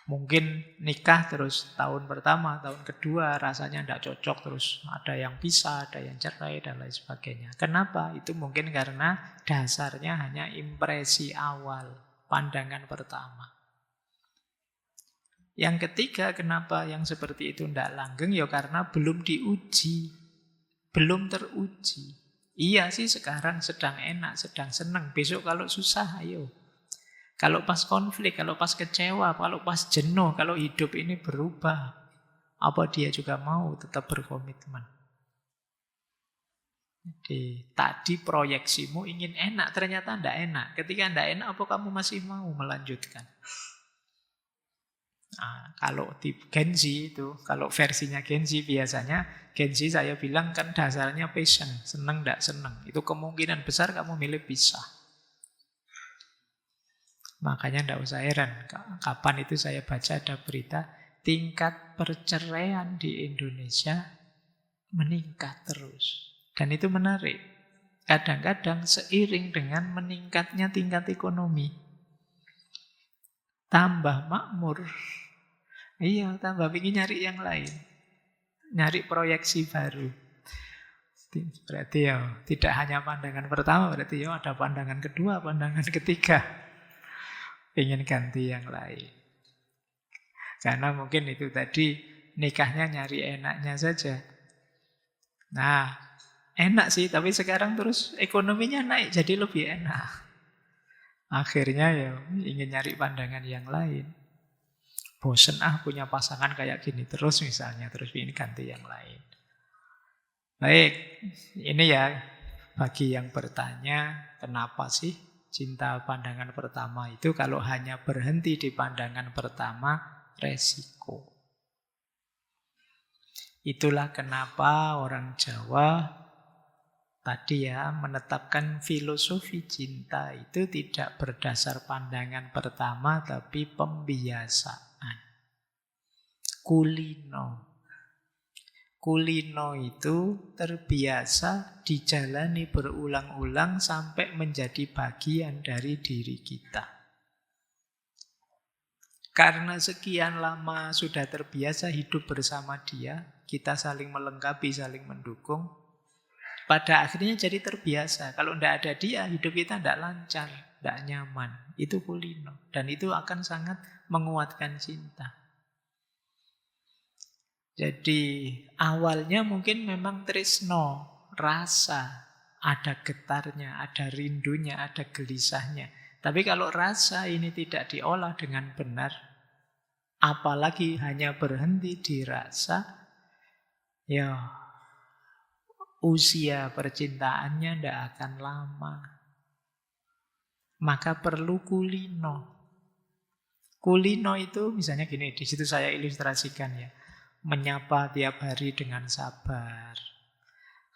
Mungkin nikah terus tahun pertama, tahun kedua rasanya tidak cocok, terus ada yang pisah, ada yang cerai, dan lain sebagainya. Kenapa? Itu mungkin karena dasarnya hanya impresi awal, pandangan pertama. Yang ketiga, kenapa yang seperti itu tidak langgeng? Ya karena belum diuji, belum teruji. Iya sih sekarang sedang enak, sedang senang. Besok kalau susah, ayo. Kalau pas konflik, kalau pas kecewa, kalau pas jenuh, kalau hidup ini berubah, apa dia juga mau tetap berkomitmen? Jadi tadi proyeksimu ingin enak, ternyata tidak enak. Ketika tidak enak, apa kamu masih mau melanjutkan? Nah, kalau di Genzi itu, kalau versinya Genzi biasanya, Genzi saya bilang kan dasarnya passion, senang tidak senang. Itu kemungkinan besar kamu milih pisah. Makanya tidak usah heran, kapan itu saya baca ada berita, tingkat perceraian di Indonesia meningkat terus. Dan itu menarik. Kadang-kadang seiring dengan meningkatnya tingkat ekonomi. Tambah makmur. Iya, tambah ingin nyari yang lain. Nyari proyeksi baru. Berarti ya tidak hanya pandangan pertama, berarti ya ada pandangan kedua, pandangan ketiga. Ingin ganti yang lain. Karena mungkin itu tadi nikahnya nyari enaknya saja. Nah, enak sih, tapi sekarang terus ekonominya naik jadi lebih enak. Akhirnya ya ingin nyari pandangan yang lain. Bosen punya pasangan kayak gini terus misalnya, terus ingin ganti yang lain. Baik, ini ya bagi yang bertanya, kenapa sih cinta pandangan pertama itu kalau hanya berhenti di pandangan pertama, resiko. Itulah kenapa orang Jawa tadi ya menetapkan filosofi cinta itu tidak berdasar pandangan pertama tapi pembiasaan. Kulino. Kulino itu terbiasa dijalani berulang-ulang sampai menjadi bagian dari diri kita. Karena sekian lama sudah terbiasa hidup bersama dia, kita saling melengkapi, saling mendukung. Pada akhirnya jadi terbiasa. Kalau tidak ada dia, hidup kita tidak lancar, tidak nyaman. Itu kulino. Dan itu akan sangat menguatkan cinta. Jadi awalnya mungkin memang tresno, rasa, ada getarnya, ada rindunya, ada gelisahnya. Tapi kalau rasa ini tidak diolah dengan benar, apalagi hanya berhenti di rasa, ya usia percintaannya tidak akan lama. Maka perlu kulino. Kulino itu misalnya gini, di situ saya ilustrasikan ya. Menyapa tiap hari dengan sabar.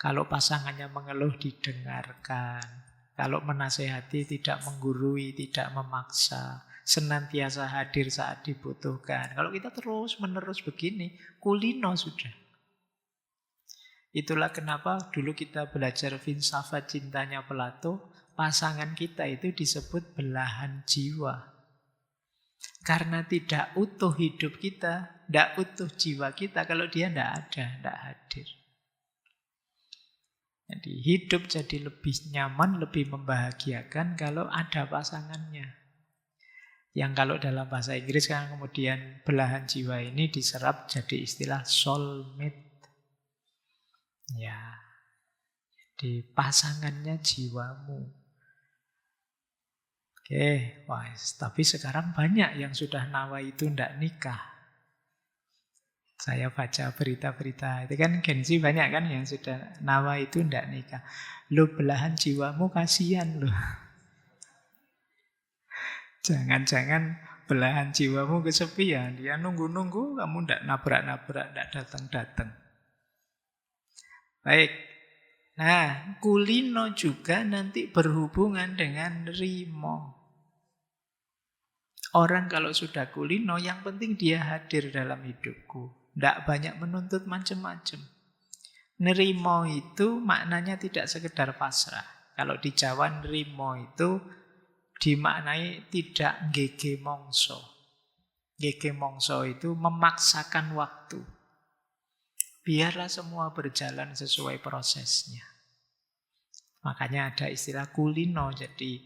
Kalau pasangannya mengeluh didengarkan. Kalau menasehati tidak menggurui, tidak memaksa. Senantiasa hadir saat dibutuhkan. Kalau kita terus-menerus begini, kulino sudah. Itulah kenapa dulu kita belajar filsafat cintanya Plato, pasangan kita itu disebut belahan jiwa. Karena tidak utuh hidup kita, tidak utuh jiwa kita kalau dia tidak ada, tidak hadir. Jadi hidup jadi lebih nyaman, lebih membahagiakan kalau ada pasangannya. Yang kalau dalam bahasa Inggris kan kemudian belahan jiwa ini diserap jadi istilah soulmate. Ya, jadi pasangannya jiwamu. Oke, wah, tapi sekarang banyak yang sudah nawa itu tidak nikah. Saya baca berita-berita, itu kan Gen Z banyak kan yang sudah nawa itu tidak nikah. Lu belahan jiwamu kasihan lu. Jangan-jangan belahan jiwamu kesepian. Dia nunggu-nunggu, kamu tidak nabrak-nabrak, tidak datang-datang. Baik. Nah, kulino juga nanti berhubungan dengan rimo. Orang kalau sudah kulino, yang penting dia hadir dalam hidupku. Tidak banyak menuntut macam-macam. Nerimo itu maknanya tidak sekedar pasrah. Kalau di Jawa nerimo itu dimaknai tidak ngege mongso. Ngege mongso itu memaksakan waktu. Biarlah semua berjalan sesuai prosesnya. Makanya ada istilah kulino. Jadi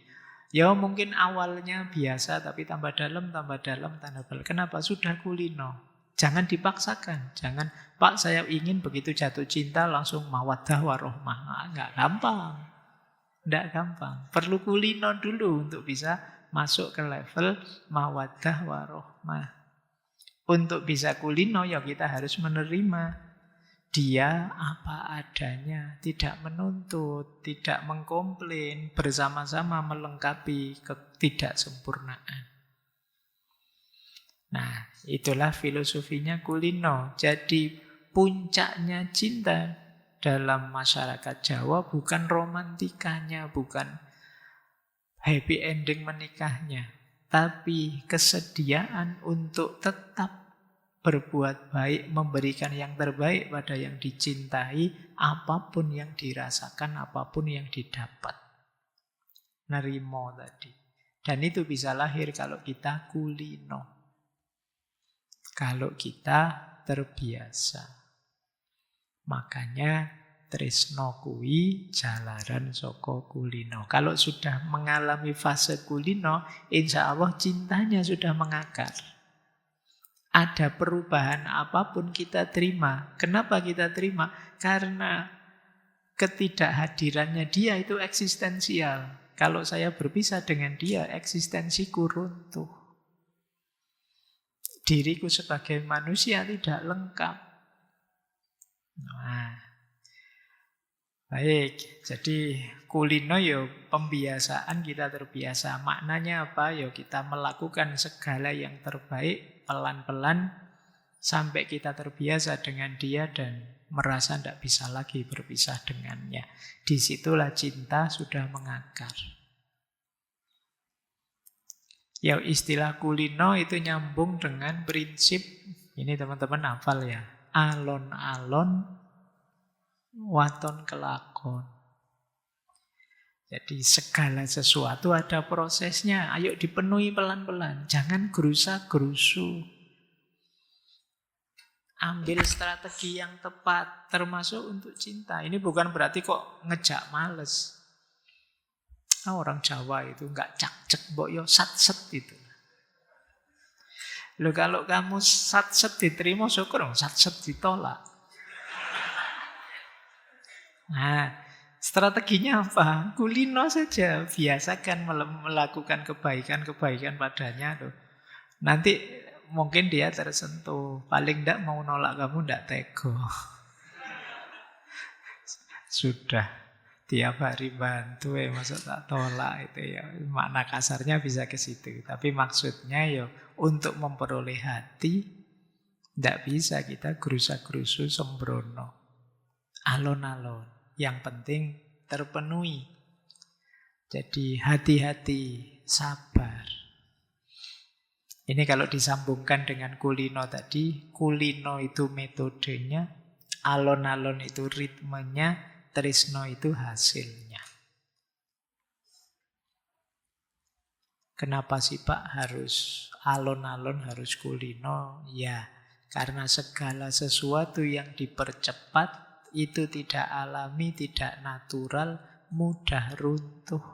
ya mungkin awalnya biasa tapi tambah dalam, tambah dalam, tambah dalam. Kenapa? Sudah kulino. Jangan dipaksakan. Jangan, Pak saya ingin begitu jatuh cinta langsung mawaddah warohmah. Enggak gampang. Tidak gampang. Perlu kulino dulu untuk bisa masuk ke level mawaddah warohmah. Untuk bisa kulino ya kita harus menerima dia apa adanya. Tidak menuntut, tidak mengkomplain. Bersama-sama melengkapi ketidaksempurnaan. Nah, itulah filosofinya kulino. Jadi puncaknya cinta dalam masyarakat Jawa bukan romantikanya, bukan happy ending menikahnya, tapi kesediaan untuk tetap berbuat baik, memberikan yang terbaik pada yang dicintai, apapun yang dirasakan, apapun yang didapat. Nerimo tadi. Dan itu bisa lahir kalau kita kulino. Kalau kita terbiasa. Makanya tresno kuwi jalaran saka kulino. Kalau sudah mengalami fase kulino, insya Allah cintanya sudah mengakar. Ada perubahan apapun kita terima. Kenapa kita terima? Karena ketidakhadirannya dia itu eksistensial. Kalau saya berpisah dengan dia, eksistensiku runtuh. Diriku sebagai manusia tidak lengkap. Nah, baik, jadi kulino yo pembiasaan, kita terbiasa. Maknanya apa? Yo kita melakukan segala yang terbaik pelan-pelan sampai kita terbiasa dengan dia dan merasa tidak bisa lagi berpisah dengannya. Disitulah cinta sudah mengakar. Ya istilah kulino itu nyambung dengan prinsip, ini teman-teman hafal ya, alon-alon waton kelakon. Jadi segala sesuatu ada prosesnya, ayo dipenuhi pelan-pelan, jangan gerusa-gerusu. Ambil strategi yang tepat, termasuk untuk cinta. Ini bukan berarti kok ngejak males. Orang Jawa itu enggak cak-cek, mbok yo sat-set itu. Loh kalau kamu sat-set diterima syukur, sat-set ditolak. Nah, strateginya apa? Kulino saja, biasakan melakukan kebaikan-kebaikan padanya tuh. Nanti mungkin dia tersentuh, paling enggak mau nolak kamu enggak tego. Sudah. Tiap hari bantu masa tak tolak itu ya. Makna kasarnya bisa ke situ. Tapi maksudnya ya untuk memperoleh hati tidak bisa kita gerusa-gerusu sembrono. Alon-alon. Yang penting terpenuhi. Jadi hati-hati, sabar. Ini kalau disambungkan dengan kulino tadi, kulino itu metodenya, alon-alon itu ritmenya, tresno itu hasilnya. Kenapa sih Pak harus alon-alon, harus kulino? Ya, karena segala sesuatu yang dipercepat itu tidak alami, tidak natural, mudah runtuh.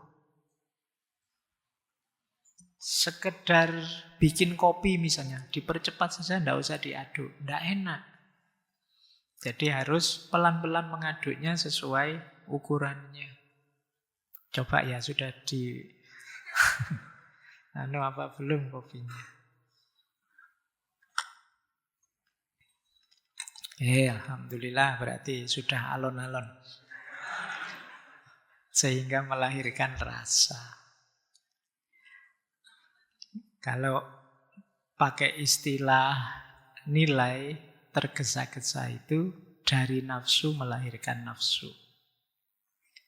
Sekedar bikin kopi misalnya, dipercepat saja, tidak usah diaduk, tidak enak. Jadi harus pelan-pelan mengaduknya sesuai ukurannya. Coba ya, sudah di... apa belum kopinya? Alhamdulillah berarti sudah alon-alon. Sehingga melahirkan rasa. Kalau pakai istilah nilai, tergesa-gesa itu dari nafsu melahirkan nafsu.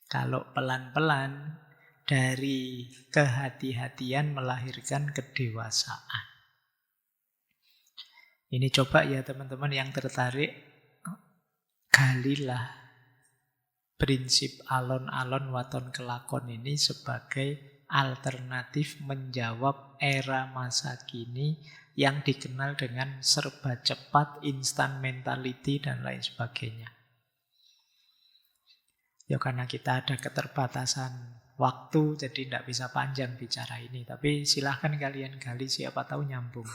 Kalau pelan-pelan, dari kehati-hatian melahirkan kedewasaan. Ini coba ya teman-teman yang tertarik, galilah prinsip alon-alon waton kelakon ini sebagai alternatif menjawab era masa kini yang dikenal dengan serba cepat, instant mentality, dan lain sebagainya. Ya karena kita ada keterbatasan waktu, jadi tidak bisa panjang bicara ini. Tapi silahkan kalian gali, siapa tahu nyambung.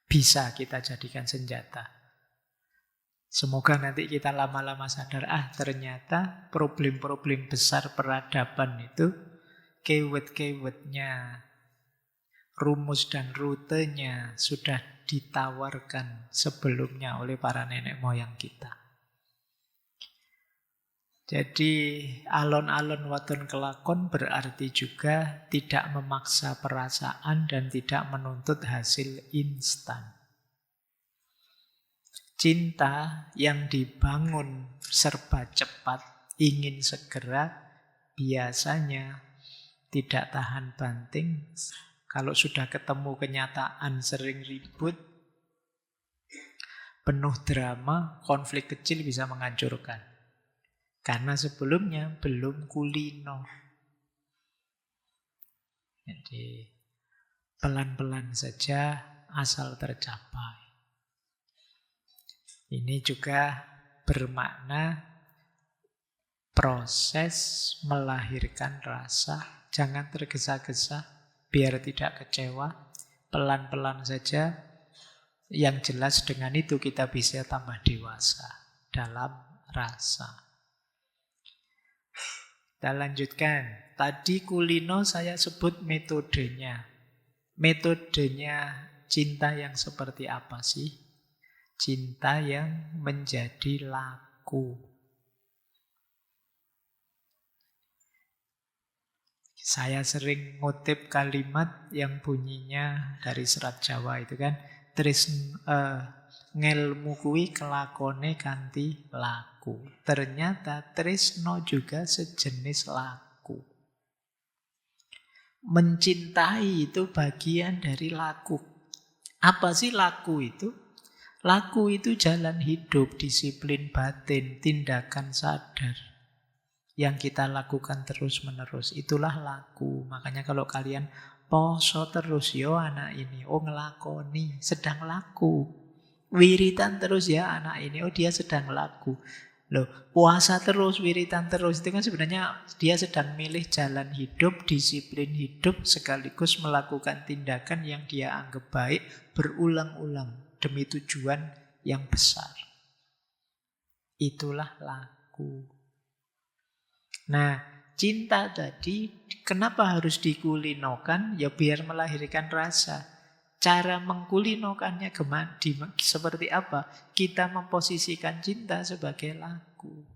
Bisa kita jadikan senjata. Semoga nanti kita lama-lama sadar, ternyata problem-problem besar peradaban itu keyword-keywordnya, rumus dan rutenya sudah ditawarkan sebelumnya oleh para nenek moyang kita. Jadi alon-alon waton kelakon berarti juga tidak memaksa perasaan dan tidak menuntut hasil instan. Cinta yang dibangun serba cepat, ingin segera, biasanya tidak tahan banting. Kalau sudah ketemu kenyataan sering ribut, penuh drama, konflik kecil bisa menghancurkan. Karena sebelumnya belum kulino. Jadi pelan-pelan saja asal tercapai. Ini juga bermakna proses melahirkan rasa. Jangan tergesa-gesa, biar tidak kecewa. Pelan-pelan saja. Yang jelas dengan itu kita bisa tambah dewasa dalam rasa. Kita lanjutkan. Tadi kulino saya sebut metodenya. Metodenya cinta yang seperti apa sih? Cinta yang menjadi laku. Saya sering ngutip kalimat yang bunyinya dari serat Jawa itu kan, ngelmu kuwi kelakone kanthi laku. Ternyata tresno juga sejenis laku. Mencintai itu bagian dari laku. Apa sih laku itu? Laku itu jalan hidup, disiplin batin, tindakan sadar yang kita lakukan terus-menerus. Itulah laku. Makanya kalau kalian poso terus, yo anak ini, ngelakoni, sedang laku. Wiritan terus ya anak ini, dia sedang laku. Loh, puasa terus, wiritan terus, itu kan sebenarnya dia sedang milih jalan hidup, disiplin hidup, sekaligus melakukan tindakan yang dia anggap baik berulang-ulang demi tujuan yang besar. Itulah laku. Nah, cinta tadi kenapa harus dikulinokan? Ya biar melahirkan rasa. Cara mengkulinokannya seperti apa? Kita memposisikan cinta sebagai laku.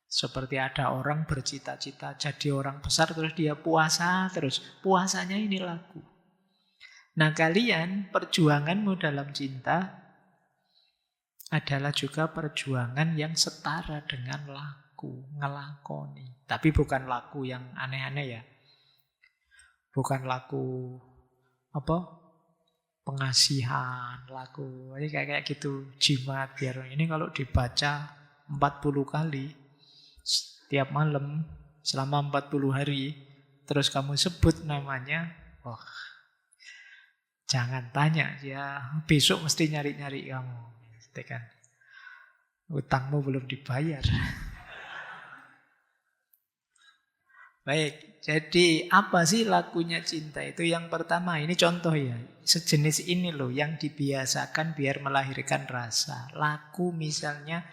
Seperti ada orang bercita-cita jadi orang besar, terus dia puasa terus. Puasanya ini laku. Nah kalian, perjuanganmu dalam cinta adalah juga perjuangan yang setara dengan laku, ngelakoni. Tapi bukan laku yang aneh-aneh ya. Bukan laku apa? Pengasihan, laku. Ini kayak gitu jimat biar ini kalau dibaca 40 kali setiap malam selama 40 hari terus kamu sebut namanya, wah, jangan tanya ya, besok mesti nyari-nyari kamu. Gitu kan. Utangmu belum dibayar. Baik, jadi apa sih lakunya cinta itu? Yang pertama, ini contoh ya. Sejenis ini loh yang dibiasakan biar melahirkan rasa. Laku misalnya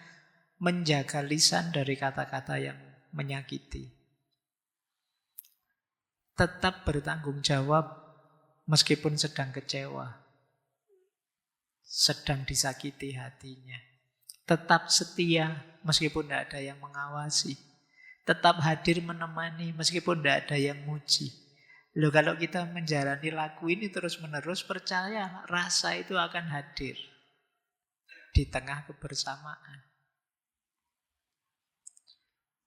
menjaga lisan dari kata-kata yang menyakiti. Tetap bertanggung jawab meskipun sedang kecewa. Sedang disakiti hatinya. Tetap setia meskipun tidak ada yang mengawasi. Tetap hadir menemani meskipun tidak ada yang muji. Loh, kalau kita menjalani laku ini terus-menerus, percaya rasa itu akan hadir di tengah kebersamaan.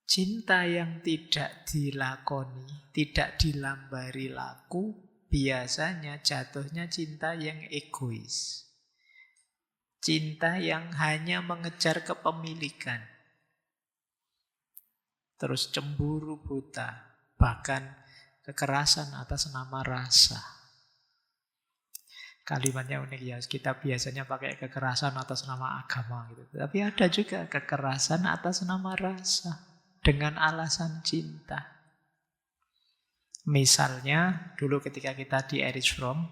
Cinta yang tidak dilakoni, tidak dilambari laku, biasanya jatuhnya cinta yang egois. Cinta yang hanya mengejar kepemilikan. Terus cemburu buta, bahkan kekerasan atas nama rasa. Kalimatnya unik ya, kita biasanya pakai kekerasan atas nama agama gitu. Tapi ada juga kekerasan atas nama rasa dengan alasan cinta. Misalnya dulu ketika kita di Erich Fromm,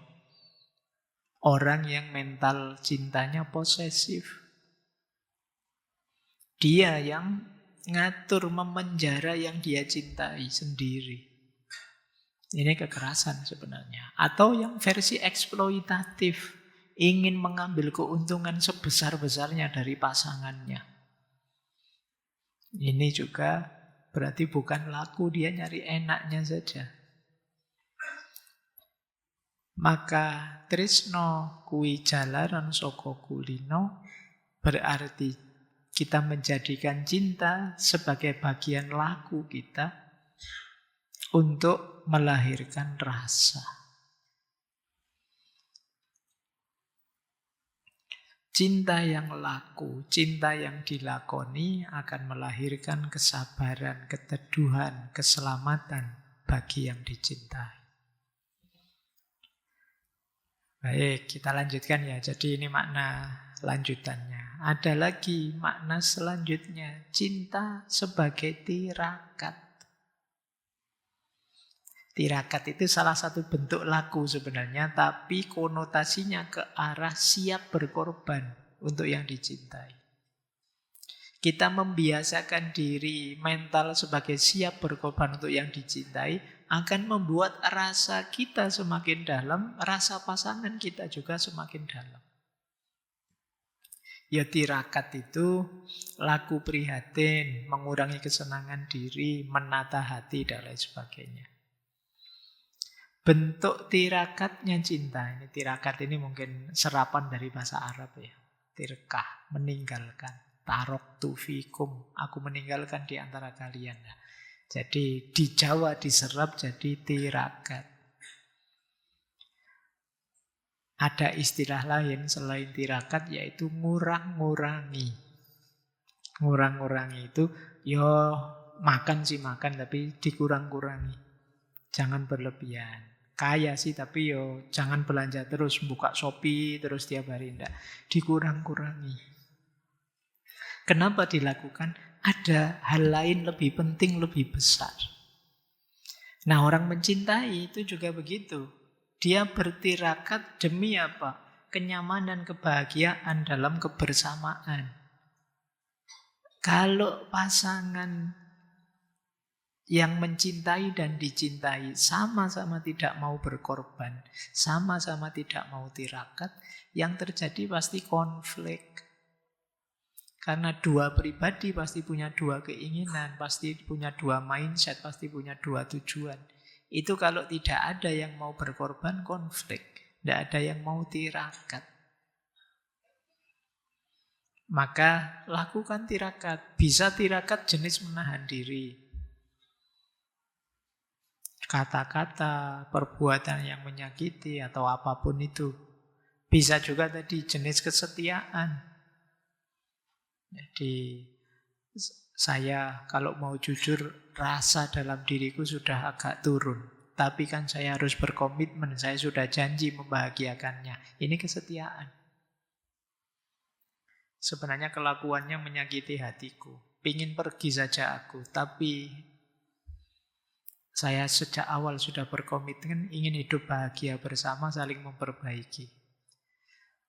orang yang mental cintanya posesif. Dia yang ngatur memenjara yang dia cintai sendiri. Ini kekerasan sebenarnya. Atau yang versi eksploitatif, ingin mengambil keuntungan sebesar-besarnya dari pasangannya. Ini juga berarti bukan laku, dia nyari enaknya saja. Maka tresno kui jalaran saka kulino berarti kita menjadikan cinta sebagai bagian laku kita untuk melahirkan rasa. Cinta yang laku, cinta yang dilakoni akan melahirkan kesabaran, keteduhan, keselamatan bagi yang dicintai. Baik, kita lanjutkan ya. Jadi ini makna lanjutannya. Ada lagi makna selanjutnya, cinta sebagai tirakat. Tirakat itu salah satu bentuk laku sebenarnya, tapi konotasinya ke arah siap berkorban untuk yang dicintai. Kita membiasakan diri mental sebagai siap berkorban untuk yang dicintai akan membuat rasa kita semakin dalam, rasa pasangan kita juga semakin dalam. Ya tirakat itu laku prihatin, mengurangi kesenangan diri, menata hati, dan lain sebagainya. Bentuk tirakatnya cinta. Ini tirakat ini mungkin serapan dari bahasa Arab ya. Tirkah, meninggalkan. Taroktu fikum, aku meninggalkan di antara kalian. Nah, jadi di Jawa diserap jadi tirakat. Ada istilah lain selain tirakat yaitu ngurang-ngurangi. Ngurang-ngurangi itu yo makan sih makan tapi dikurang-kurangi. Jangan berlebihan. Kaya sih tapi yo jangan belanja terus, buka Shopee terus tiap hari, enggak. Dikurang-kurangi. Kenapa dilakukan? Ada hal lain lebih penting, lebih besar. Nah, orang mencintai itu juga begitu. Dia bertirakat demi apa? Kenyamanan, kebahagiaan dalam kebersamaan. Kalau pasangan yang mencintai dan dicintai sama-sama tidak mau berkorban, sama-sama tidak mau tirakat, yang terjadi pasti konflik. Karena dua pribadi pasti punya dua keinginan, pasti punya dua mindset, pasti punya dua tujuan. Itu kalau tidak ada yang mau berkorban, konflik. Tidak ada yang mau tirakat. Maka lakukan tirakat. Bisa tirakat jenis menahan diri. Kata-kata, perbuatan yang menyakiti atau apapun itu. Bisa juga tadi jenis kesetiaan. Jadi saya kalau mau jujur, rasa dalam diriku sudah agak turun. Tapi kan saya harus berkomitmen, saya sudah janji membahagiakannya. Ini kesetiaan. Sebenarnya kelakuannya menyakiti hatiku. Pingin pergi saja aku, tapi saya sejak awal sudah berkomitmen ingin hidup bahagia bersama, saling memperbaiki.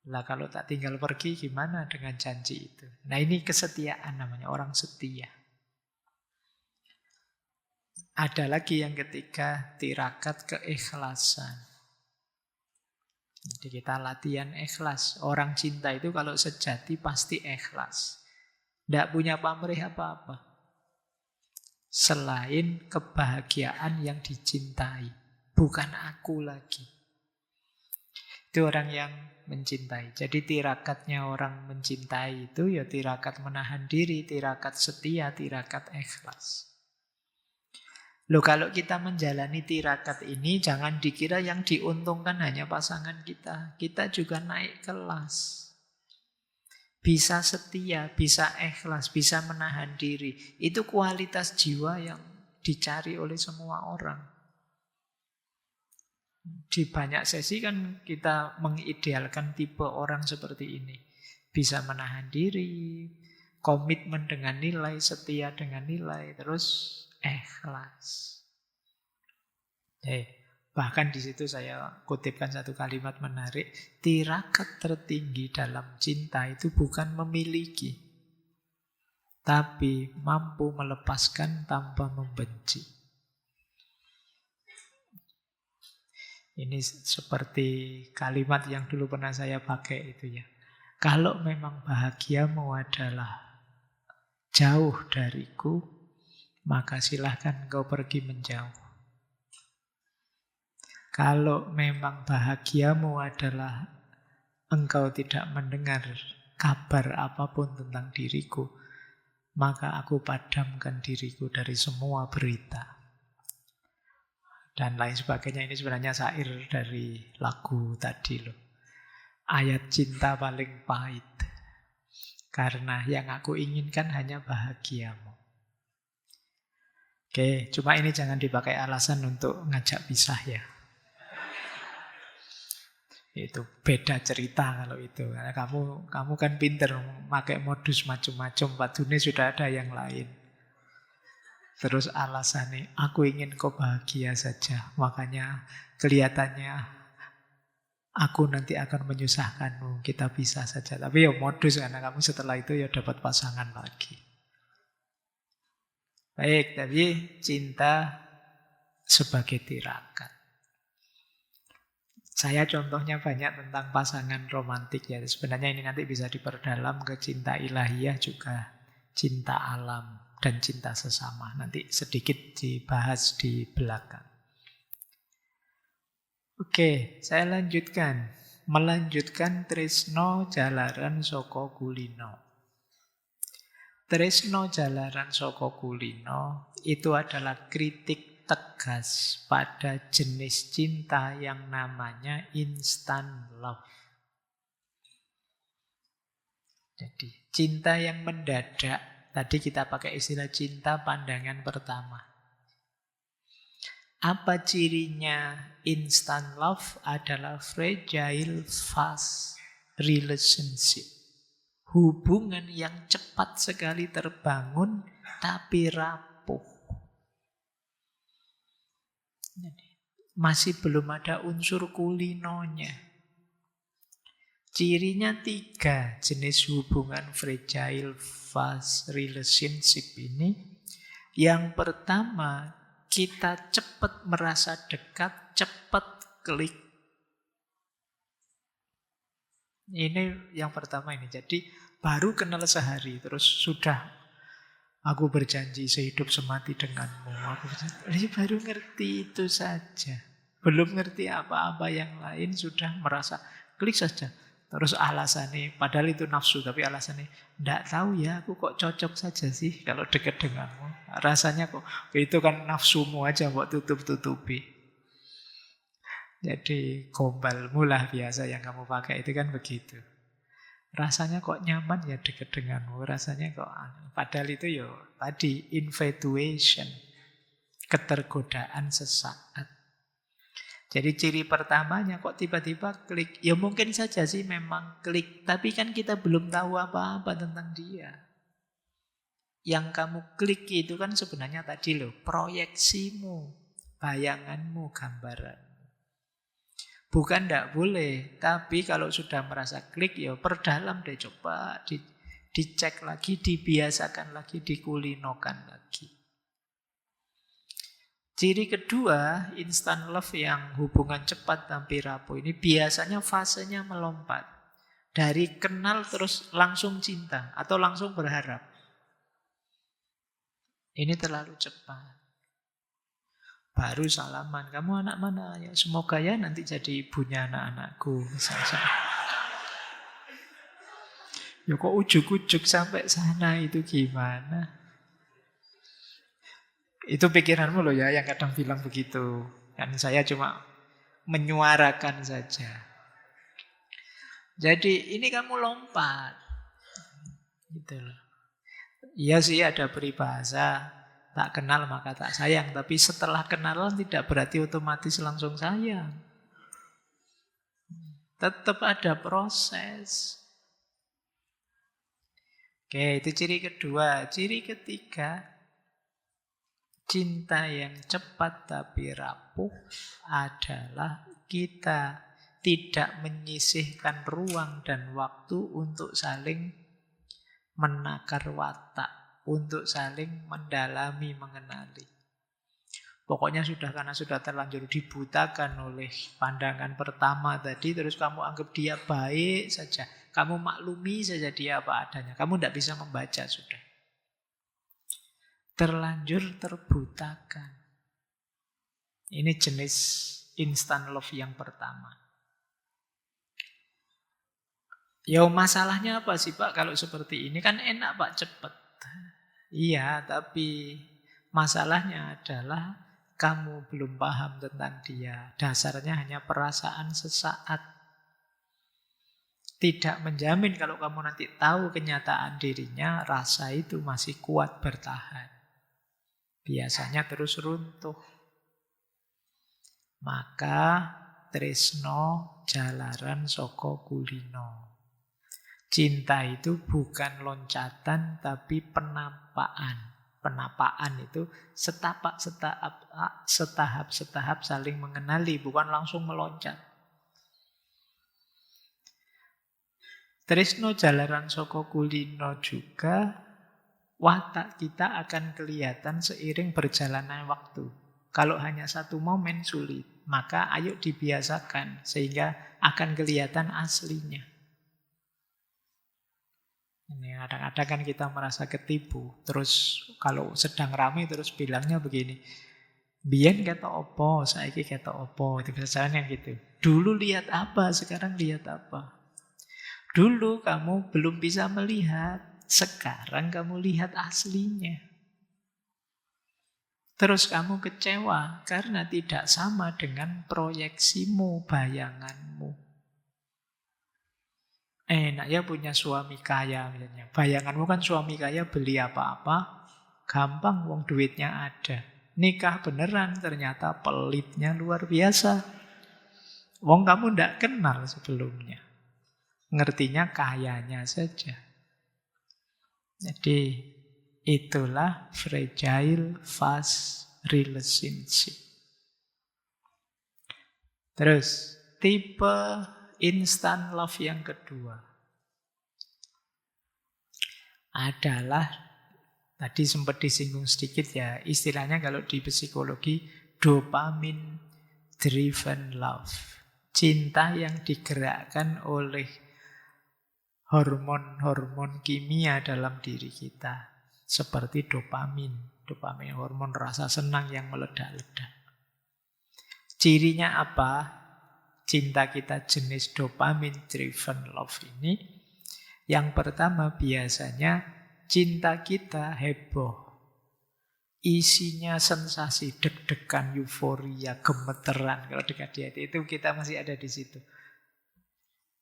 Lah kalau tak tinggal pergi gimana dengan janji itu? Nah ini kesetiaan namanya, orang setia. Ada lagi yang ketiga, tirakat keikhlasan. Jadi kita latihan ikhlas. Orang cinta itu kalau sejati pasti ikhlas. Tidak punya pamrih apa-apa. Selain kebahagiaan yang dicintai. Bukan aku lagi. Itu orang yang mencintai. Jadi tirakatnya orang mencintai itu ya tirakat menahan diri, tirakat setia, tirakat ikhlas. Loh kalau kita menjalani tirakat ini jangan dikira yang diuntungkan hanya pasangan kita. Kita juga naik kelas. Bisa setia, bisa ikhlas, bisa menahan diri. Itu kualitas jiwa yang dicari oleh semua orang. Di banyak sesi kan kita mengidealkan tipe orang seperti ini. Bisa menahan diri, komitmen dengan nilai, setia dengan nilai, terus ikhlas. Bahkan di situ saya kutipkan satu kalimat menarik. Tirakat tertinggi dalam cinta itu bukan memiliki, tapi mampu melepaskan tanpa membenci. Ini seperti kalimat yang dulu pernah saya pakai itu ya. Kalau memang bahagiamu adalah jauh dariku, maka silahkan kau pergi menjauh. Kalau memang bahagiamu adalah engkau tidak mendengar kabar apapun tentang diriku, maka aku padamkan diriku dari semua berita. Dan lain sebagainya. Ini sebenarnya syair dari lagu tadi loh. Ayat cinta paling pahit. Karena yang aku inginkan hanya bahagiamu. Oke, cuma ini jangan dipakai alasan untuk ngajak pisah ya. Itu beda cerita kalau itu. Karena kamu kan pinter pakai modus macam-macam. Pak Dunia sudah ada yang lain. Terus alasannya, aku ingin kau bahagia saja. Makanya kelihatannya aku nanti akan menyusahkanmu. Kita bisa saja. Tapi ya modus karena kamu setelah itu ya dapat pasangan lagi. Baik, tapi cinta sebagai tirakat. Saya contohnya banyak tentang pasangan romantik ya. Sebenarnya ini nanti bisa diperdalam ke cinta ilahiyah juga, cinta alam dan cinta sesama. Nanti sedikit dibahas di belakang. Oke, saya lanjutkan. Melanjutkan tresno jalaran saka kulino. Tresno jalaran saka kulino itu adalah kritik tegas pada jenis cinta yang namanya instant love. Jadi cinta yang mendadak, tadi kita pakai istilah cinta pandangan pertama. Apa cirinya instant love? Adalah fragile fast relationship. Hubungan yang cepat sekali terbangun tapi rapuh. Masih belum ada unsur kulinonya. Cirinya 3 jenis hubungan fragile fast relationship ini. Yang pertama, kita cepat merasa dekat, cepat klik. Ini yang pertama ini. Jadi baru kenal sehari terus sudah aku berjanji sehidup semati denganmu. Ini baru ngerti itu saja. Belum ngerti apa-apa yang lain sudah merasa klik saja. Terus alasannya, padahal itu nafsu, tapi alasannya, nggak tahu ya, aku kok cocok saja sih kalau dekat denganmu. Rasanya kok, itu kan nafsumu aja, buat tutup-tutupi. Jadi gombalmu lah biasa yang kamu pakai, itu kan begitu. Rasanya kok nyaman ya dekat denganmu, rasanya kok aneh. Padahal itu ya tadi, infatuation, ketergodaan sesaat. Jadi ciri pertamanya kok tiba-tiba klik. Ya mungkin saja sih memang klik. Tapi kan kita belum tahu apa-apa tentang dia. Yang kamu klik itu kan sebenarnya tadi loh, proyeksimu, bayanganmu, gambaranmu. Bukan tidak boleh. Tapi kalau sudah merasa klik ya perdalam deh. Coba dicek lagi, dibiasakan lagi, dikulinokan lagi. Ciri kedua, instant love yang hubungan cepat tapi rapuh ini biasanya fasenya melompat. Dari kenal terus langsung cinta atau langsung berharap. Ini terlalu cepat. Baru salaman, kamu anak mana? Ya, semoga ya nanti jadi ibunya anak-anakku. Misalnya. Ya kok ujuk-ujuk sampai sana itu gimana? Itu pikiranmu loh ya yang kadang bilang begitu. Kan saya cuma menyuarakan saja. Jadi ini kamu lompat. Gitu loh. Iya sih ada peribahasa, tak kenal maka tak sayang. Tapi setelah kenalan tidak berarti otomatis langsung sayang. Tetap ada proses. Oke, itu ciri kedua. Ciri ketiga, cinta yang cepat tapi rapuh adalah kita tidak menyisihkan ruang dan waktu untuk saling menakar watak, untuk saling mendalami, mengenali. Pokoknya karena sudah terlanjur dibutakan oleh pandangan pertama tadi, terus kamu anggap dia baik saja, kamu maklumi saja dia apa adanya, kamu tidak bisa membaca sudah. Terlanjur terbutakan. Ini jenis instant love yang pertama. Ya masalahnya apa sih Pak kalau seperti ini? Kan enak Pak, cepat. Iya, tapi masalahnya adalah kamu belum paham tentang dia. Dasarnya hanya perasaan sesaat. Tidak menjamin kalau kamu nanti tahu kenyataan dirinya, rasa itu masih kuat bertahan. Biasanya terus runtuh. Maka tresno jalaran saka kulino. Cinta itu bukan loncatan tapi penapaan. Penapaan itu setahap saling mengenali, bukan langsung meloncat. Tresno jalaran saka kulino juga watak kita akan kelihatan seiring berjalannya waktu. Kalau hanya satu momen sulit, maka ayo dibiasakan sehingga akan kelihatan aslinya. Ini kadang-kadang kan kita merasa ketipu. Terus kalau sedang ramai terus bilangnya begini, biyen kata opo, saiki kata opo. Itu biasanya gitu. Dulu lihat apa, sekarang lihat apa. Dulu kamu belum bisa melihat, sekarang kamu lihat aslinya. Terus kamu kecewa karena tidak sama dengan proyeksimu, bayanganmu. Enak ya punya suami kaya misalnya. Bayanganmu kan suami kaya beli apa-apa, gampang wong duitnya ada. Nikah beneran ternyata pelitnya luar biasa. Wong kamu ndak kenal sebelumnya. Ngertinya kayanya saja. Jadi itulah fragile fast relationship. Terus tipe instant love yang kedua adalah, tadi sempat disinggung sedikit ya, istilahnya kalau di psikologi dopamine driven love. Cinta yang digerakkan oleh hormon-hormon kimia dalam diri kita. Seperti dopamin. Dopamin hormon rasa senang yang meledak-ledak. Cirinya apa? cinta kita jenis dopamine driven love ini, yang pertama biasanya cinta kita heboh. Isinya sensasi, deg-degan, euforia, gemeteran. Kalau dekat di hati itu kita masih ada di situ.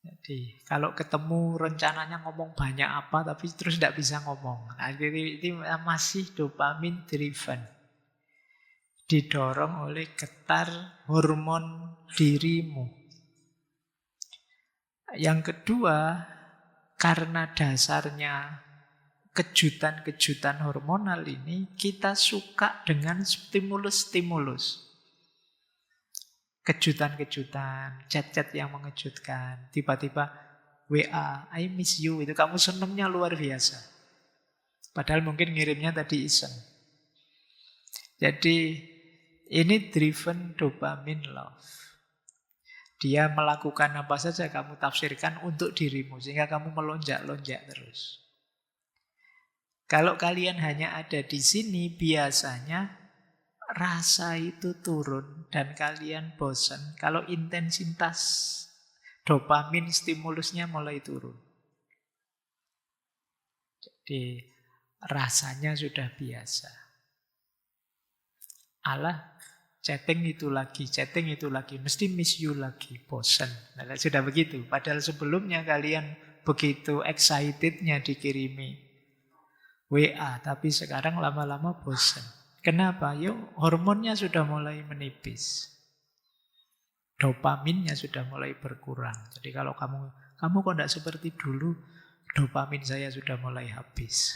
Jadi kalau ketemu rencananya ngomong banyak apa tapi terus tidak bisa ngomong. Nah, itu masih dopamine driven. Didorong oleh getar hormon dirimu. Yang kedua, karena dasarnya kejutan-kejutan hormonal ini, kita suka dengan stimulus-stimulus. Kejutan-kejutan, chat-chat yang mengejutkan. Tiba-tiba WA, I miss you, itu kamu senengnya luar biasa. Padahal mungkin ngirimnya tadi iseng. Jadi ini driven dopamine love. Dia melakukan apa saja kamu tafsirkan untuk dirimu, sehingga kamu melonjak-lonjak terus. Kalau kalian hanya ada di sini, biasanya rasa itu turun dan kalian bosan kalau intensitas dopamin stimulusnya mulai turun. Jadi rasanya sudah biasa. Alah, chatting itu lagi, mesti miss you lagi, bosan. Nah, sudah begitu. Padahal sebelumnya kalian begitu excitednya dikirimi WA, tapi sekarang lama-lama bosan. Kenapa? Yuk, hormonnya sudah mulai menipis. Dopaminnya sudah mulai berkurang. Jadi kalau kamu kok tidak seperti dulu, dopamin saya sudah mulai habis.